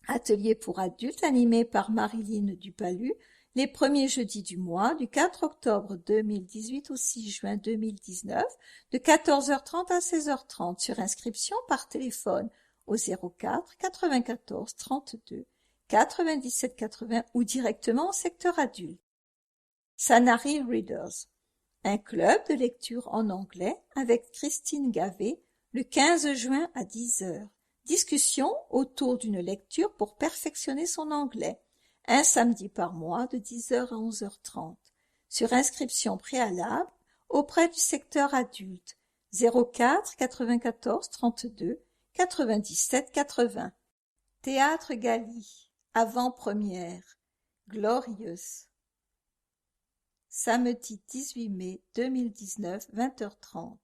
Atelier pour adultes animé par Marilyn Dupalu, les premiers jeudis du mois, du 4 octobre 2018 au 6 juin 2019, de 14h30 à 16h30, sur inscription par téléphone au 04 94 32 97 80 ou directement au secteur adulte. Sanary Readers, un club de lecture en anglais avec Christine Gavet, le 15 juin à 10h. Discussion autour d'une lecture pour perfectionner son anglais. Un samedi par mois de 10h à 11h30. Sur inscription préalable auprès du secteur adulte. 04 94 32 97 80. Théâtre Galie. Avant-première. Glorious. Samedi 18 mai 2019, 20h30.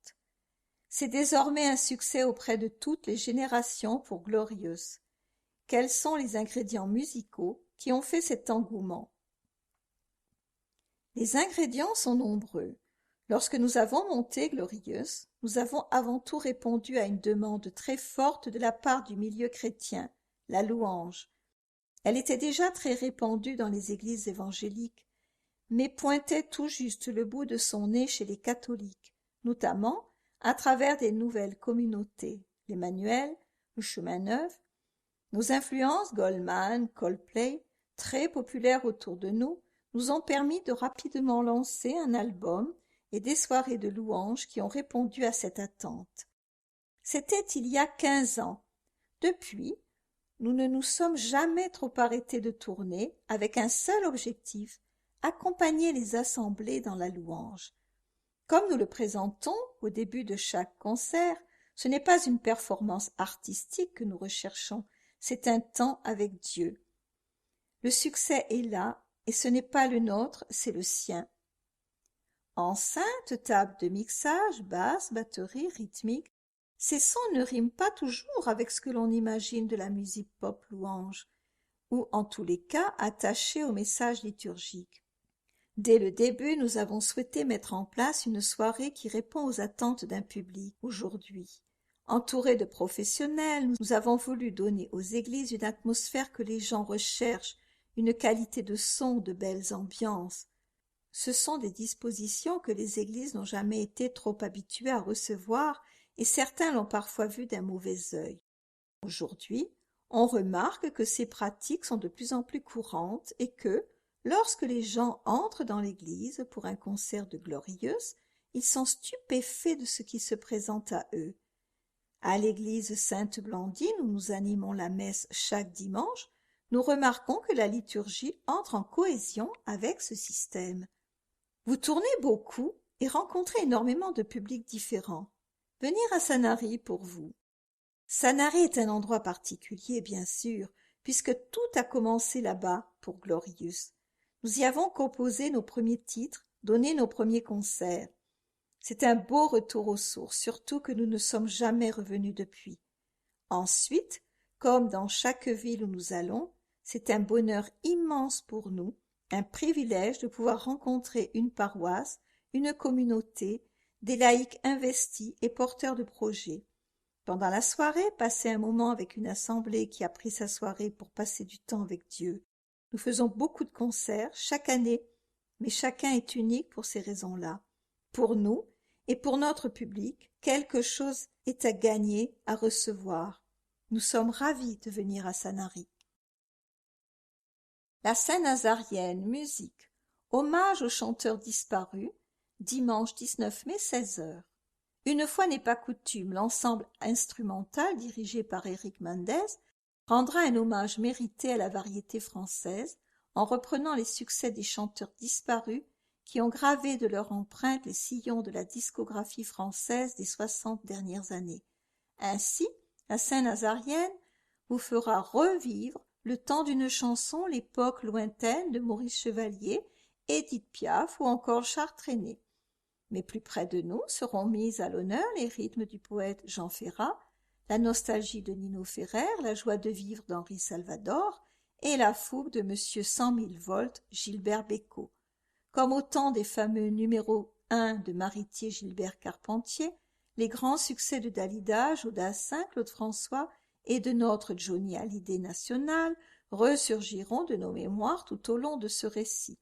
C'est désormais un succès auprès de toutes les générations pour Glorious. Quels sont les ingrédients musicaux qui ont fait cet engouement? Les ingrédients sont nombreux. Lorsque nous avons monté Glorious, nous avons avant tout répondu à une demande très forte de la part du milieu chrétien, la louange. Elle était déjà très répandue dans les églises évangéliques, mais pointait tout juste le bout de son nez chez les catholiques, notamment à travers des nouvelles communautés, l'Emmanuel, le Chemin Neuf. Nos influences, Goldman, Coldplay, très populaires autour de nous, nous ont permis de rapidement lancer un album et des soirées de louanges qui ont répondu à cette attente. C'était il y a 15 ans. Depuis, nous ne nous sommes jamais trop arrêtés de tourner avec un seul objectif, accompagner les assemblées dans la louange. Comme nous le présentons au début de chaque concert, ce n'est pas une performance artistique que nous recherchons, c'est un temps avec Dieu. Le succès est là, et ce n'est pas le nôtre, c'est le sien. Enceinte, table de mixage, basse, batterie, rythmique, ces sons ne riment pas toujours avec ce que l'on imagine de la musique pop louange, ou en tous les cas attachée au message liturgique. Dès le début, nous avons souhaité mettre en place une soirée qui répond aux attentes d'un public aujourd'hui. Entourés de professionnels, nous avons voulu donner aux églises une atmosphère que les gens recherchent, une qualité de son, de belles ambiances. Ce sont des dispositions que les églises n'ont jamais été trop habituées à recevoir et certains l'ont parfois vu d'un mauvais œil. Aujourd'hui, on remarque que ces pratiques sont de plus en plus courantes et que, lorsque les gens entrent dans l'église pour un concert de Glorious, ils sont stupéfaits de ce qui se présente à eux. À l'église Sainte-Blandine, où nous animons la messe chaque dimanche, nous remarquons que la liturgie entre en cohésion avec ce système. Vous tournez beaucoup et rencontrez énormément de publics différents. Venir à Sanary pour vous. Sanary est un endroit particulier, bien sûr, puisque tout a commencé là-bas pour Glorious. Nous y avons composé nos premiers titres, donné nos premiers concerts. C'est un beau retour aux sources, surtout que nous ne sommes jamais revenus depuis. Ensuite, comme dans chaque ville où nous allons, c'est un bonheur immense pour nous, un privilège de pouvoir rencontrer une paroisse, une communauté, des laïcs investis et porteurs de projets. Pendant la soirée, passer un moment avec une assemblée qui a pris sa soirée pour passer du temps avec Dieu. Nous faisons beaucoup de concerts chaque année, mais chacun est unique pour ces raisons-là. Pour nous et pour notre public, quelque chose est à gagner, à recevoir. Nous sommes ravis de venir à Sanary. La Saint-Nazarienne, musique. Hommage aux chanteurs disparus, dimanche 19 mai, 16h. Une fois n'est pas coutume, l'ensemble instrumental dirigé par Éric Mendès rendra un hommage mérité à la variété française en reprenant les succès des chanteurs disparus qui ont gravé de leur empreinte les sillons de la discographie française des 60 dernières années. Ainsi, la Saint-Nazarienne vous fera revivre le temps d'une chanson, l'époque lointaine de Maurice Chevalier, Édith Piaf ou encore Charles Trenet. Mais plus près de nous seront mises à l'honneur les rythmes du poète Jean Ferrat, la nostalgie de Nino Ferrer, la joie de vivre d'Henri Salvador et la fougue de Monsieur 100 000 volts Gilbert Bécaud. Comme au temps des fameux numéros 1 de Maritier Gilbert Carpentier, les grands succès de Dalida, Jodassin, Claude François et de notre Johnny Hallyday national ressurgiront de nos mémoires tout au long de ce récit.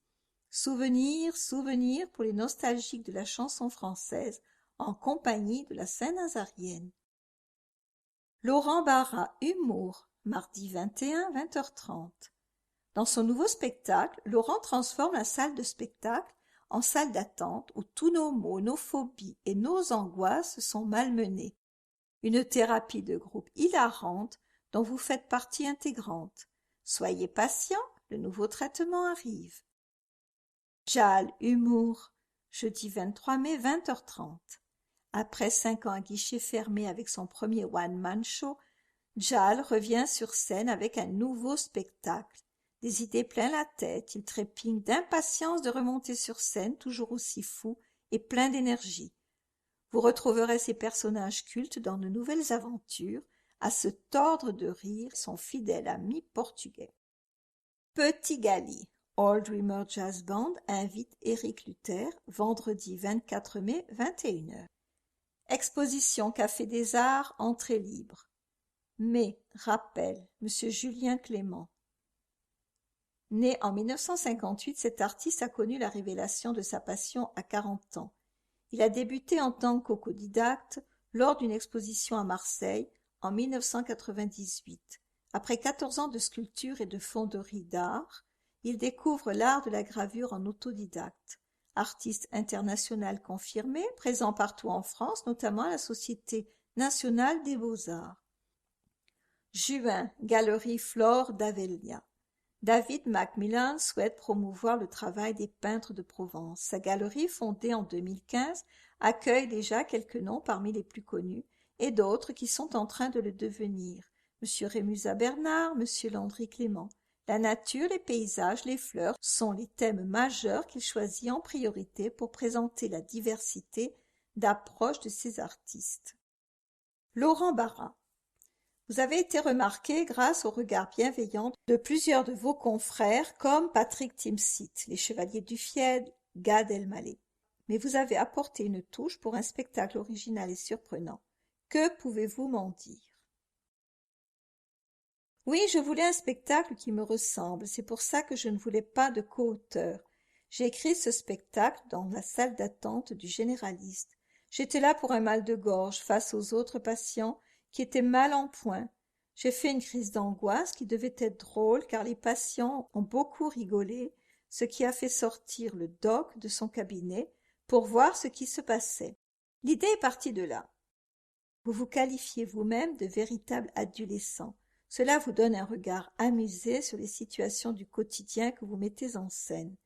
Souvenirs, souvenirs pour les nostalgiques de la chanson française en compagnie de la Saint-Nazarienne. Laurent Barra, humour, mardi 21, 20h30. Dans son nouveau spectacle, Laurent transforme la salle de spectacle en salle d'attente où tous nos maux, nos phobies et nos angoisses sont malmenés. Une thérapie de groupe hilarante dont vous faites partie intégrante. Soyez patient, le nouveau traitement arrive. Jal, humour, jeudi 23 mai, 20h30. Après 5 ans à guichet fermé avec son premier one-man show, Jal revient sur scène avec un nouveau spectacle. Des idées plein la tête, il trépigne d'impatience de remonter sur scène, toujours aussi fou et plein d'énergie. Vous retrouverez ces personnages cultes dans de nouvelles aventures, à se tordre de rire son fidèle ami portugais. Petit Gali, All Dreamer Jazz Band invite Éric Luther, vendredi 24 mai, 21h. Exposition Café des Arts, entrée libre. Mai, rappel, Monsieur Julien Clément. Né en 1958, cet artiste a connu la révélation de sa passion à 40 ans. Il a débuté en tant qu'autodidacte lors d'une exposition à Marseille en 1998. Après 14 ans de sculpture et de fonderie d'art, il découvre l'art de la gravure en autodidacte. Artiste international confirmé, présent partout en France, notamment à la Société nationale des beaux-arts. Juin, Galerie Flore d'Avella. David Macmillan souhaite promouvoir le travail des peintres de Provence. Sa galerie, fondée en 2015, accueille déjà quelques noms parmi les plus connus et d'autres qui sont en train de le devenir. Monsieur Rémusat Bernard, Monsieur Landry Clément. La nature, les paysages, les fleurs sont les thèmes majeurs qu'il choisit en priorité pour présenter la diversité d'approches de ses artistes. Laurent Barra. Vous avez été remarqué grâce au regard bienveillant de plusieurs de vos confrères comme Patrick Timsit, les Chevaliers du Fied, Gad Elmaleh. Mais vous avez apporté une touche pour un spectacle original et surprenant. Que pouvez-vous m'en dire? Oui, je voulais un spectacle qui me ressemble, c'est pour ça que je ne voulais pas de co-auteur. J'ai écrit ce spectacle dans la salle d'attente du généraliste. J'étais là pour un mal de gorge face aux autres patients qui étaient mal en point. J'ai fait une crise d'angoisse qui devait être drôle car les patients ont beaucoup rigolé, ce qui a fait sortir le doc de son cabinet pour voir ce qui se passait. L'idée est partie de là. Vous vous qualifiez vous-même de véritable adolescent. Cela vous donne un regard amusé sur les situations du quotidien que vous mettez en scène.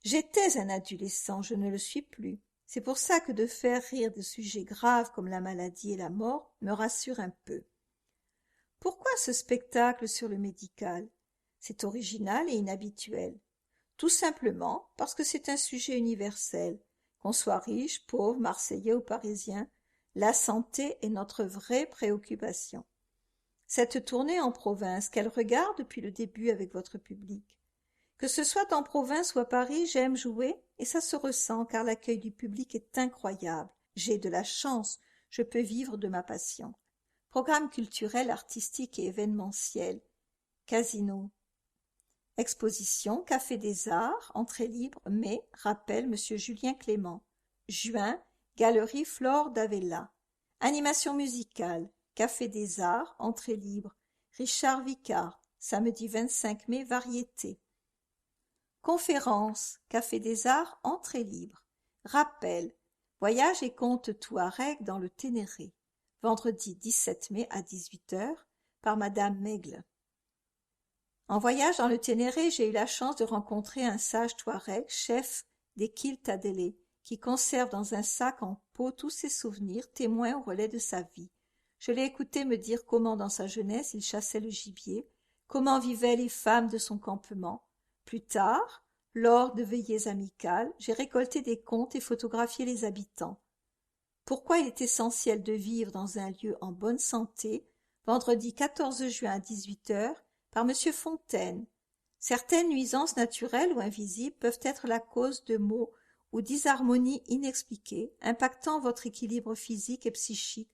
J'étais un adolescent, je ne le suis plus. C'est pour ça que de faire rire de sujets graves comme la maladie et la mort me rassure un peu. Pourquoi ce spectacle sur le médical? C'est original et inhabituel. Tout simplement parce que c'est un sujet universel. Qu'on soit riche, pauvre, marseillais ou parisien, la santé est notre vraie préoccupation. Cette tournée en province, quel regard depuis le début avec votre public? Que ce soit en province ou à Paris, j'aime jouer et ça se ressent car l'accueil du public est incroyable. J'ai de la chance, je peux vivre de ma passion. Programme culturel, artistique et événementiel. Casino. Exposition, Café des Arts, entrée libre, mai, rappel, Monsieur Julien Clément. Juin, Galerie Flore d'Avella. Animation musicale, Café des Arts, entrée libre, Richard Vicard, samedi 25 mai, variété. Conférence, Café des Arts, entrée libre. Rappel, voyage et contes Touareg dans le Ténéré. Vendredi 17 mai à 18h, par Madame Meigle. En voyage dans le Ténéré, j'ai eu la chance de rencontrer un sage Touareg, chef des Kil Tadele, qui conserve dans un sac en peau tous ses souvenirs, témoins au relais de sa vie. Je l'ai écouté me dire comment dans sa jeunesse il chassait le gibier, comment vivaient les femmes de son campement. Plus tard, lors de veillées amicales, j'ai récolté des contes et photographié les habitants. Pourquoi il est essentiel de vivre dans un lieu en bonne santé, vendredi 14 juin à 18 h, par Monsieur Fontaine. Certaines nuisances naturelles ou invisibles peuvent être la cause de maux ou disharmonies inexpliquées, impactant votre équilibre physique et psychique,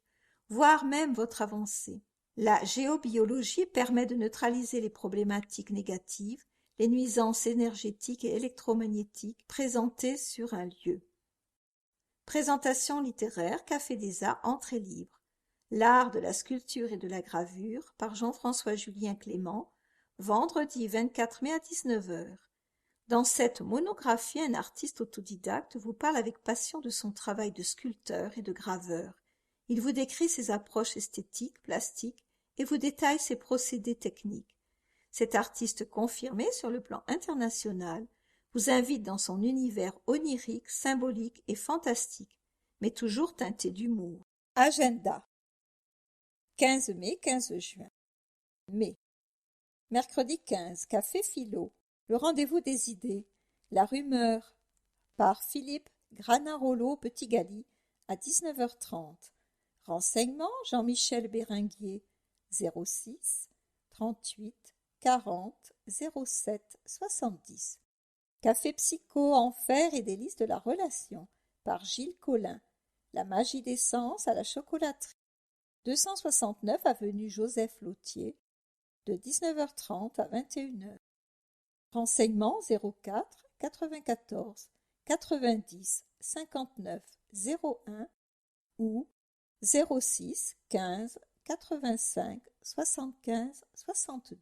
voire même votre avancée. La géobiologie permet de neutraliser les problématiques négatives, les nuisances énergétiques et électromagnétiques présentées sur un lieu. Présentation littéraire, Café des Arts, entrée libre. L'art de la sculpture et de la gravure, par Jean-François-Julien Clément, vendredi 24 mai à 19 h. Dans cette monographie, un artiste autodidacte vous parle avec passion de son travail de sculpteur et de graveur. Il vous décrit ses approches esthétiques, plastiques, et vous détaille ses procédés techniques. Cet artiste confirmé sur le plan international vous invite dans son univers onirique, symbolique et fantastique, mais toujours teinté d'humour. Agenda. 15 mai, 15 juin. Mai. Mercredi 15, Café Philo. Le rendez-vous des idées. La rumeur. Par Philippe Granarolo Petit-Gali à 19h30. Renseignements Jean-Michel Béringuier 06 38 40 07 70. Café Psycho, Enfer et délices de la relation par Gilles Collin. La magie des sens à la chocolaterie. 269 avenue Joseph Lautier de 19h30 à 21h. Renseignements 04 94 90 59 01 ou 06 15 85 75 62.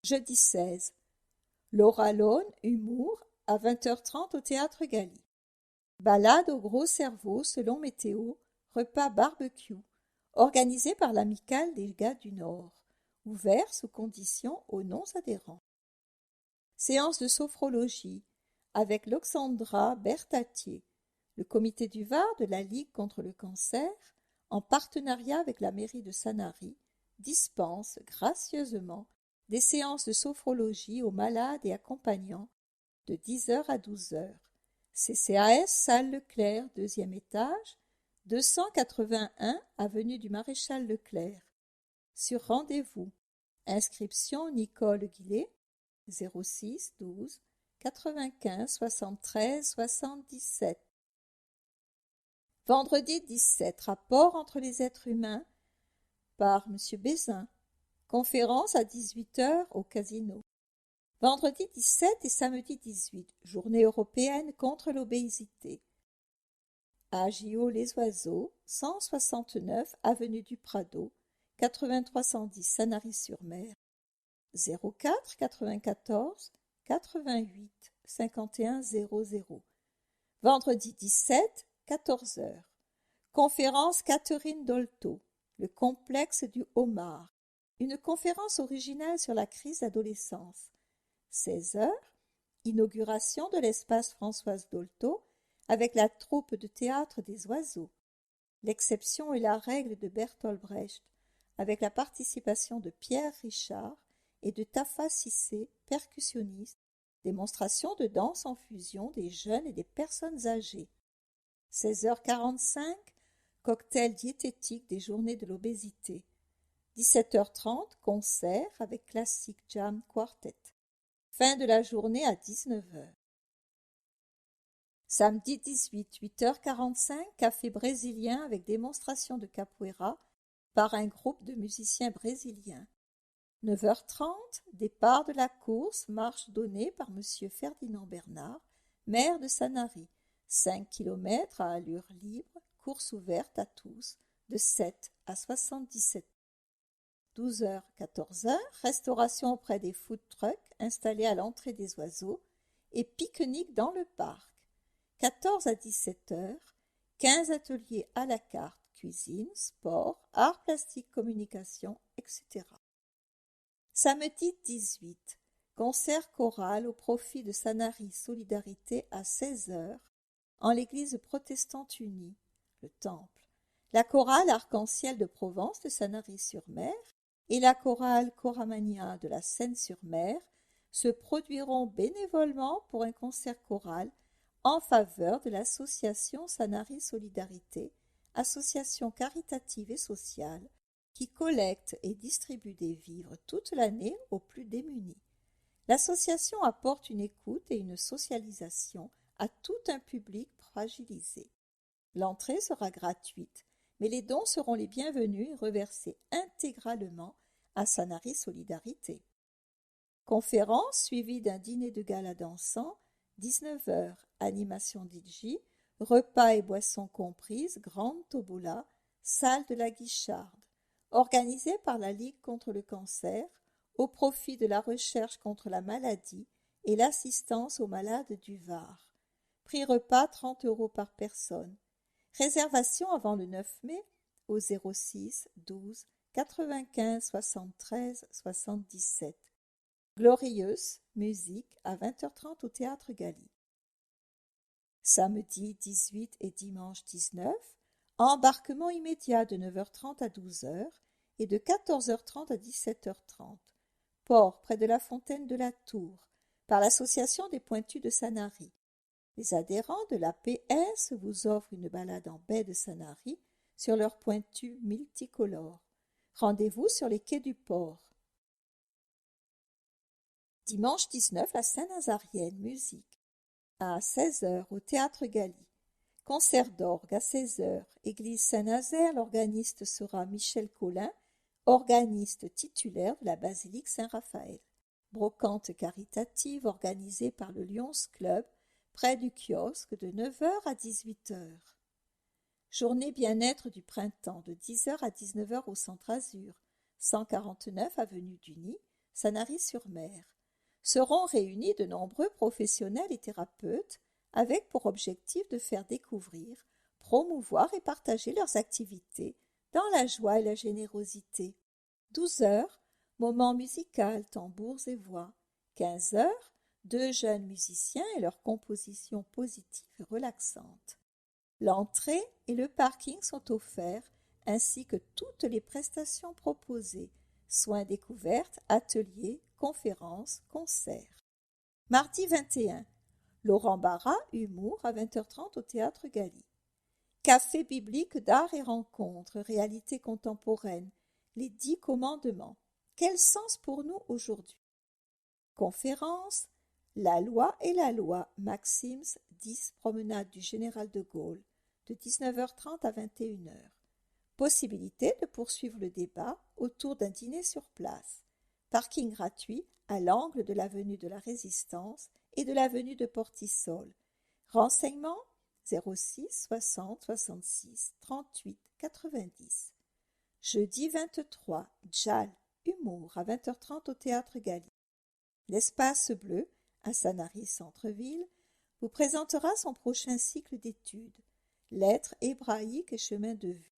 Jeudi 16. Laura Lone, humour, à 20h30 au Théâtre Galy. Balade au gros cerveau selon météo, repas barbecue, organisé par l'Amicale des gars du Nord, ouvert sous conditions aux non-adhérents. Séance de sophrologie avec Loxandra Bertatier, le comité du Var de la Ligue contre le cancer, en partenariat avec la mairie de Sanary, dispense gracieusement des séances de sophrologie aux malades et accompagnants de 10h à 12h. CCAS, salle Leclerc, 2e étage, 281 avenue du Maréchal Leclerc. Sur rendez-vous. Inscription Nicole Guillet, 06 12 95 73 77. Vendredi 17, rapport entre les êtres humains par M. Bézin. Conférence à 18h au Casino. Vendredi 17 et samedi 18, journée européenne contre l'obésité. À JO Les Oiseaux, 169 avenue du Prado, 8310 Sanary-sur-Mer, 04 94 88 51 00. Vendredi 17, 14h. Conférence Catherine Dolto, le complexe du homard. Une conférence originale sur la crise d'adolescence. 16h. Inauguration de l'espace Françoise Dolto avec la troupe de théâtre des oiseaux. L'exception et la règle de Bertolt Brecht avec la participation de Pierre Richard et de Tafa Cissé, percussionniste. Démonstration de danse en fusion des jeunes et des personnes âgées. 16h45, cocktail diététique des journées de l'obésité. 17h30, concert avec Classic Jam Quartet. Fin de la journée à 19h. Samedi 18, 8h45, café brésilien avec démonstration de capoeira par un groupe de musiciens brésiliens. 9h30, départ de la course, marche donnée par M. Ferdinand Bernard, maire de Sanary. 5 km à allure libre, course ouverte à tous, de 7 à 77. 12h, 14h, restauration auprès des food trucks installés à l'entrée des oiseaux et pique-nique dans le parc. 14 à 17h, 15 ateliers à la carte, cuisine, sport, arts plastiques, communication, etc. Samedi 18, concert choral au profit de Sanary Solidarité à 16h en l'église protestante unie, le Temple. la chorale Arc-en-Ciel de Provence de Sanary-sur-Mer et la chorale Coramania de la Seine-sur-Mer se produiront bénévolement pour un concert choral en faveur de l'association Sanary Solidarité, association caritative et sociale qui collecte et distribue des vivres toute l'année aux plus démunis. L'association apporte une écoute et une socialisation à tout un public fragilisé. L'entrée sera gratuite, mais les dons seront les bienvenus et reversés intégralement à Sanary Solidarité. Conférence suivie d'un dîner de gala dansant, 19h, animation DJ, repas et boissons comprises, grande tombola, salle de la Guicharde, organisée par la Ligue contre le cancer, au profit de la recherche contre la maladie et l'assistance aux malades du Var. Prix repas 30 € par personne. Réservation avant le 9 mai au 06 12 95 73 77. Glorieuse, musique à 20h30 au Théâtre Galy. Samedi 18 et dimanche 19, embarquement immédiat de 9h30 à 12h et de 14h30 à 17h30. Port près de la fontaine de la Tour, par l'association des Pointus de Sanary. Les adhérents de l'APS vous offrent une balade en baie de Sanary sur leurs pointus multicolores. Rendez-vous sur les quais du port. Dimanche 19, la Saint-Nazarienne, musique. À 16h au Théâtre Galy. Concert d'orgue à 16h. Église Saint-Nazaire, l'organiste sera Michel Collin, organiste titulaire de la basilique Saint-Raphaël. Brocante caritative organisée par le Lions Club, près du kiosque de 9h à 18h. Journée bien-être du printemps de 10h à 19h au Centre Azur, 149 avenue du Nid, Sanary-sur-Mer. Seront réunis de nombreux professionnels et thérapeutes avec pour objectif de faire découvrir, promouvoir et partager leurs activités dans la joie et la générosité. 12h, moment musical, tambours et voix. 15h, 2 jeunes musiciens et leurs compositions positives et relaxantes. L'entrée et le parking sont offerts, ainsi que toutes les prestations proposées, soins découvertes, ateliers, conférences, concerts. Mardi 21, Laurent Barra, humour à 20h30 au Théâtre Galy. Café biblique d'art et rencontres, réalité contemporaine, les 10 commandements. Quel sens pour nous aujourd'hui? Conférence, la loi et la loi, Maxims 10, promenade du Général de Gaulle, de 19h30 à 21h. Possibilité de poursuivre le débat autour d'un dîner sur place. Parking gratuit à l'angle de l'avenue de la Résistance et de l'avenue de Portisol. Renseignements 06 60 66 38 90. Jeudi 23, Djal, humour à 20h30 au Théâtre Galy. L'Espace Bleu, à Sanary Centre-Ville, vous présentera son prochain cycle d'études, Lettres hébraïques et chemin de vue,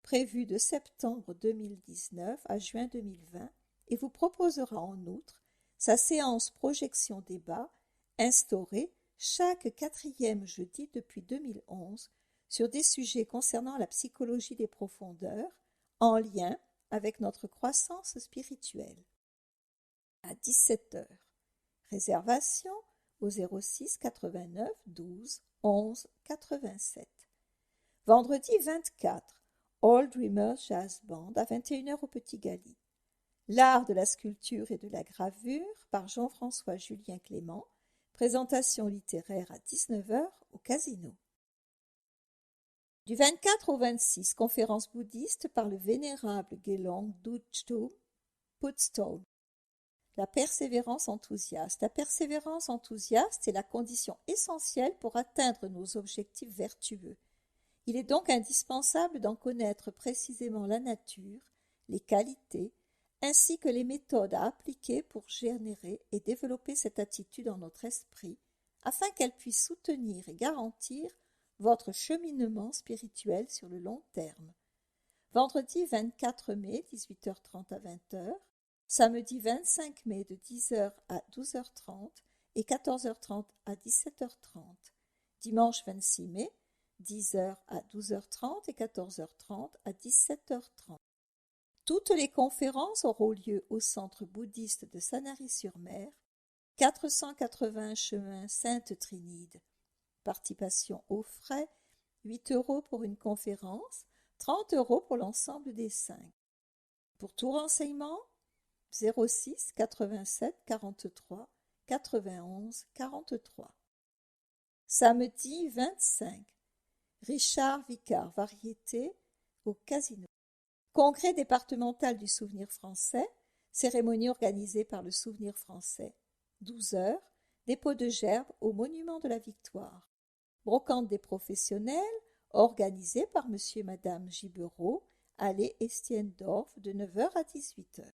prévu de septembre 2019 à juin 2020, et vous proposera en outre sa séance projection débat instaurée chaque 4e jeudi depuis 2011 sur des sujets concernant la psychologie des profondeurs en lien avec notre croissance spirituelle. À 17h. Réservation au 06 89 12 11 87. Vendredi 24, All Dreamers Jazz Band à 21h au Petit Galy. L'art de la sculpture et de la gravure par Jean-François Julien Clément. Présentation littéraire à 19h au Casino. Du 24 au 26, conférence bouddhiste par le vénérable Gelong Dudjom Putstone. La persévérance enthousiaste. La persévérance enthousiaste est la condition essentielle pour atteindre nos objectifs vertueux. Il est donc indispensable d'en connaître précisément la nature, les qualités, ainsi que les méthodes à appliquer pour générer et développer cette attitude en notre esprit, afin qu'elle puisse soutenir et garantir votre cheminement spirituel sur le long terme. Vendredi 24 mai, 18h30 à 20h, samedi 25 mai de 10h à 12h30 et 14h30 à 17h30, dimanche 26 mai, 10h à 12h30 et 14h30 à 17h30. Toutes les conférences auront lieu au centre bouddhiste de Sanary-sur-Mer, 480 chemin Sainte-Trinide. Participation aux frais, 8 € pour une conférence, 30 € pour l'ensemble des 5. Pour tout renseignement, 06 87 43 91 43. Samedi 25, Richard Vicard Variété au Casino. Congrès départemental du Souvenir français, cérémonie organisée par le Souvenir français. 12h, dépôt de gerbes au Monument de la Victoire. Brocante des professionnels, organisée par M. et Mme Gibereau, allée Estienne-Dorf de 9h à 18h.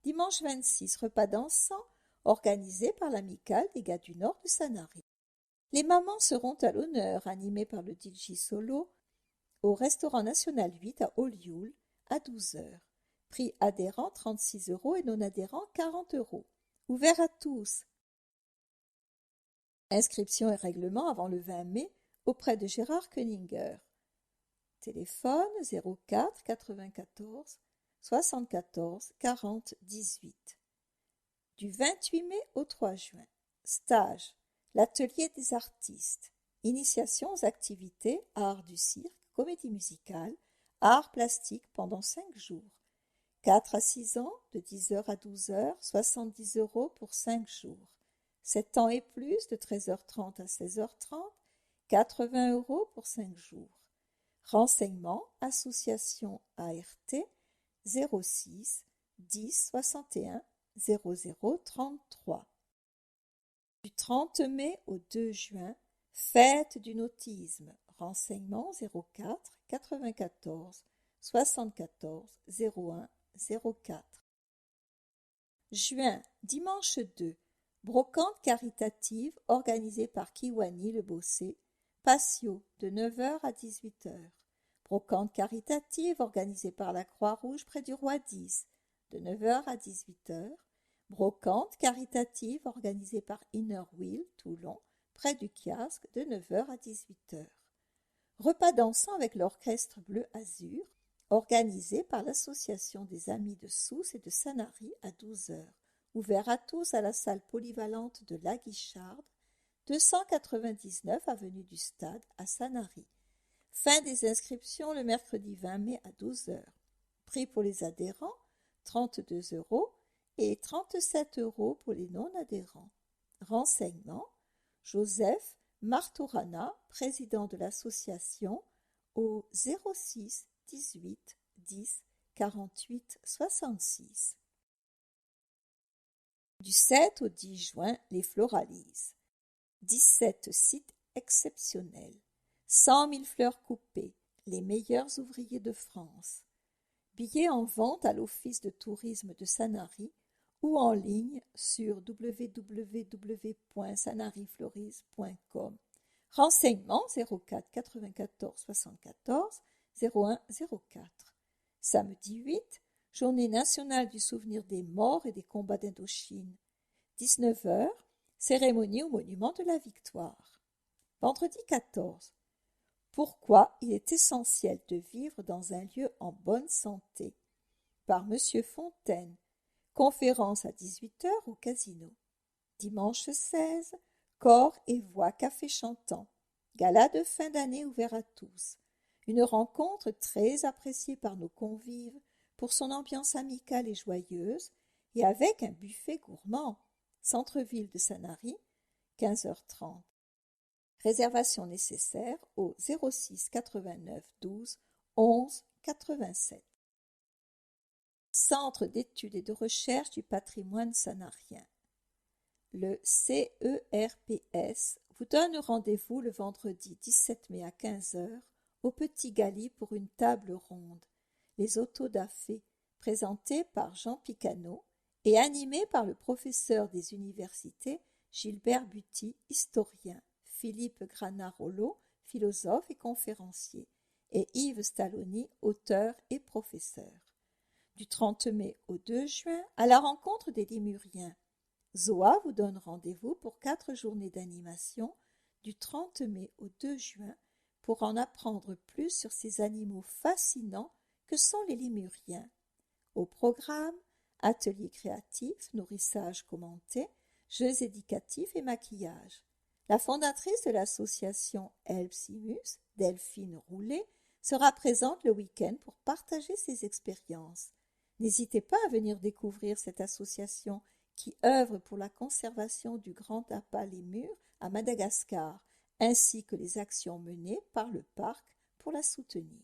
Dimanche 26, repas dansant, organisé par l'Amicale des Gars du Nord de Sanary. Les mamans seront à l'honneur, animées par le DJ Solo, au restaurant national 8 à Olioul, à 12h. Prix adhérent 36 € et non adhérent 40 €. Ouvert à tous. Inscription et règlement avant le 20 mai auprès de Gérard Koeninger. Téléphone 04 94 74 40 18. Du 28 mai au 3 juin. Stage. L'atelier des artistes. Initiation aux activités art du cirque, comédie musicale, art plastique pendant 5 jours. 4 à 6 ans, de 10h à 12h, 70 € pour 5 jours. 7 ans et plus, de 13h30 à 16h30, 80 € pour 5 jours. Renseignements, association ART 06 10 61 00 33. Du 30 mai au 2 juin, fête du nautisme. Renseignements 04 94 74 01 04. Juin, dimanche 2, brocante caritative organisée par Kiwani Le Bossé, Patio, de 9h à 18h. Brocante caritative organisée par la Croix-Rouge près du Roi 10, de 9h à 18h. Brocante caritative organisée par Inner Wheel, Toulon, près du kiosque, de 9h à 18h. Repas dansant avec l'orchestre Bleu Azur, organisé par l'association des Amis de Sousse et de Sanary à 12h. Ouvert à tous à la salle polyvalente de La Guicharde, 299 avenue du Stade à Sanary. Fin des inscriptions le mercredi 20 mai à 12h. Prix pour les adhérents, 32 € et 37 € pour les non-adhérents. Renseignements, Joseph Martorana, président de l'association, au 06 18 10 48 66. Du 7 au 10 juin, les Floralises. 17 sites exceptionnels. 100 000 fleurs coupées, les meilleurs ouvriers de France. Billets en vente à l'Office de tourisme de Sanary ou en ligne sur www.sanaryflorise.com. Renseignements 04 94 74 01 04. Samedi 8, Journée nationale du souvenir des morts et des combats d'Indochine. 19h, cérémonie au monument de la Victoire. Vendredi 14. Pourquoi il est essentiel de vivre dans un lieu en bonne santé. Par Monsieur Fontaine. Conférence à 18h au Casino. Dimanche 16, Corps et voix café chantant. Gala de fin d'année ouvert à tous. Une rencontre très appréciée par nos convives pour son ambiance amicale et joyeuse et avec un buffet gourmand. Centre-ville de Sanary, 15h30. Réservation nécessaire au 06 89 12 11 87. Centre d'études et de recherche du patrimoine sanarien. Le CERPS vous donne rendez-vous le vendredi 17 mai à 15h au Petit Gali pour une table ronde, les autodafés, présentée par Jean Picano et animée par le professeur des universités Gilbert Buty, historien, Philippe Granat-Rollo, philosophe et conférencier, et Yves Stalloni, auteur et professeur. Du 30 mai au 2 juin, à la rencontre des Lémuriens. Zoa vous donne rendez-vous pour 4 journées d'animation du 30 mai au 2 juin pour en apprendre plus sur ces animaux fascinants que sont les lémuriens. Au programme, ateliers créatifs, nourrissage commenté, jeux éducatifs et maquillage. La fondatrice de l'association Helpsimus, Delphine Roulet, sera présente le week-end pour partager ses expériences. N'hésitez pas à venir découvrir cette association qui œuvre pour la conservation du grand appât lémur à Madagascar, ainsi que les actions menées par le parc pour la soutenir.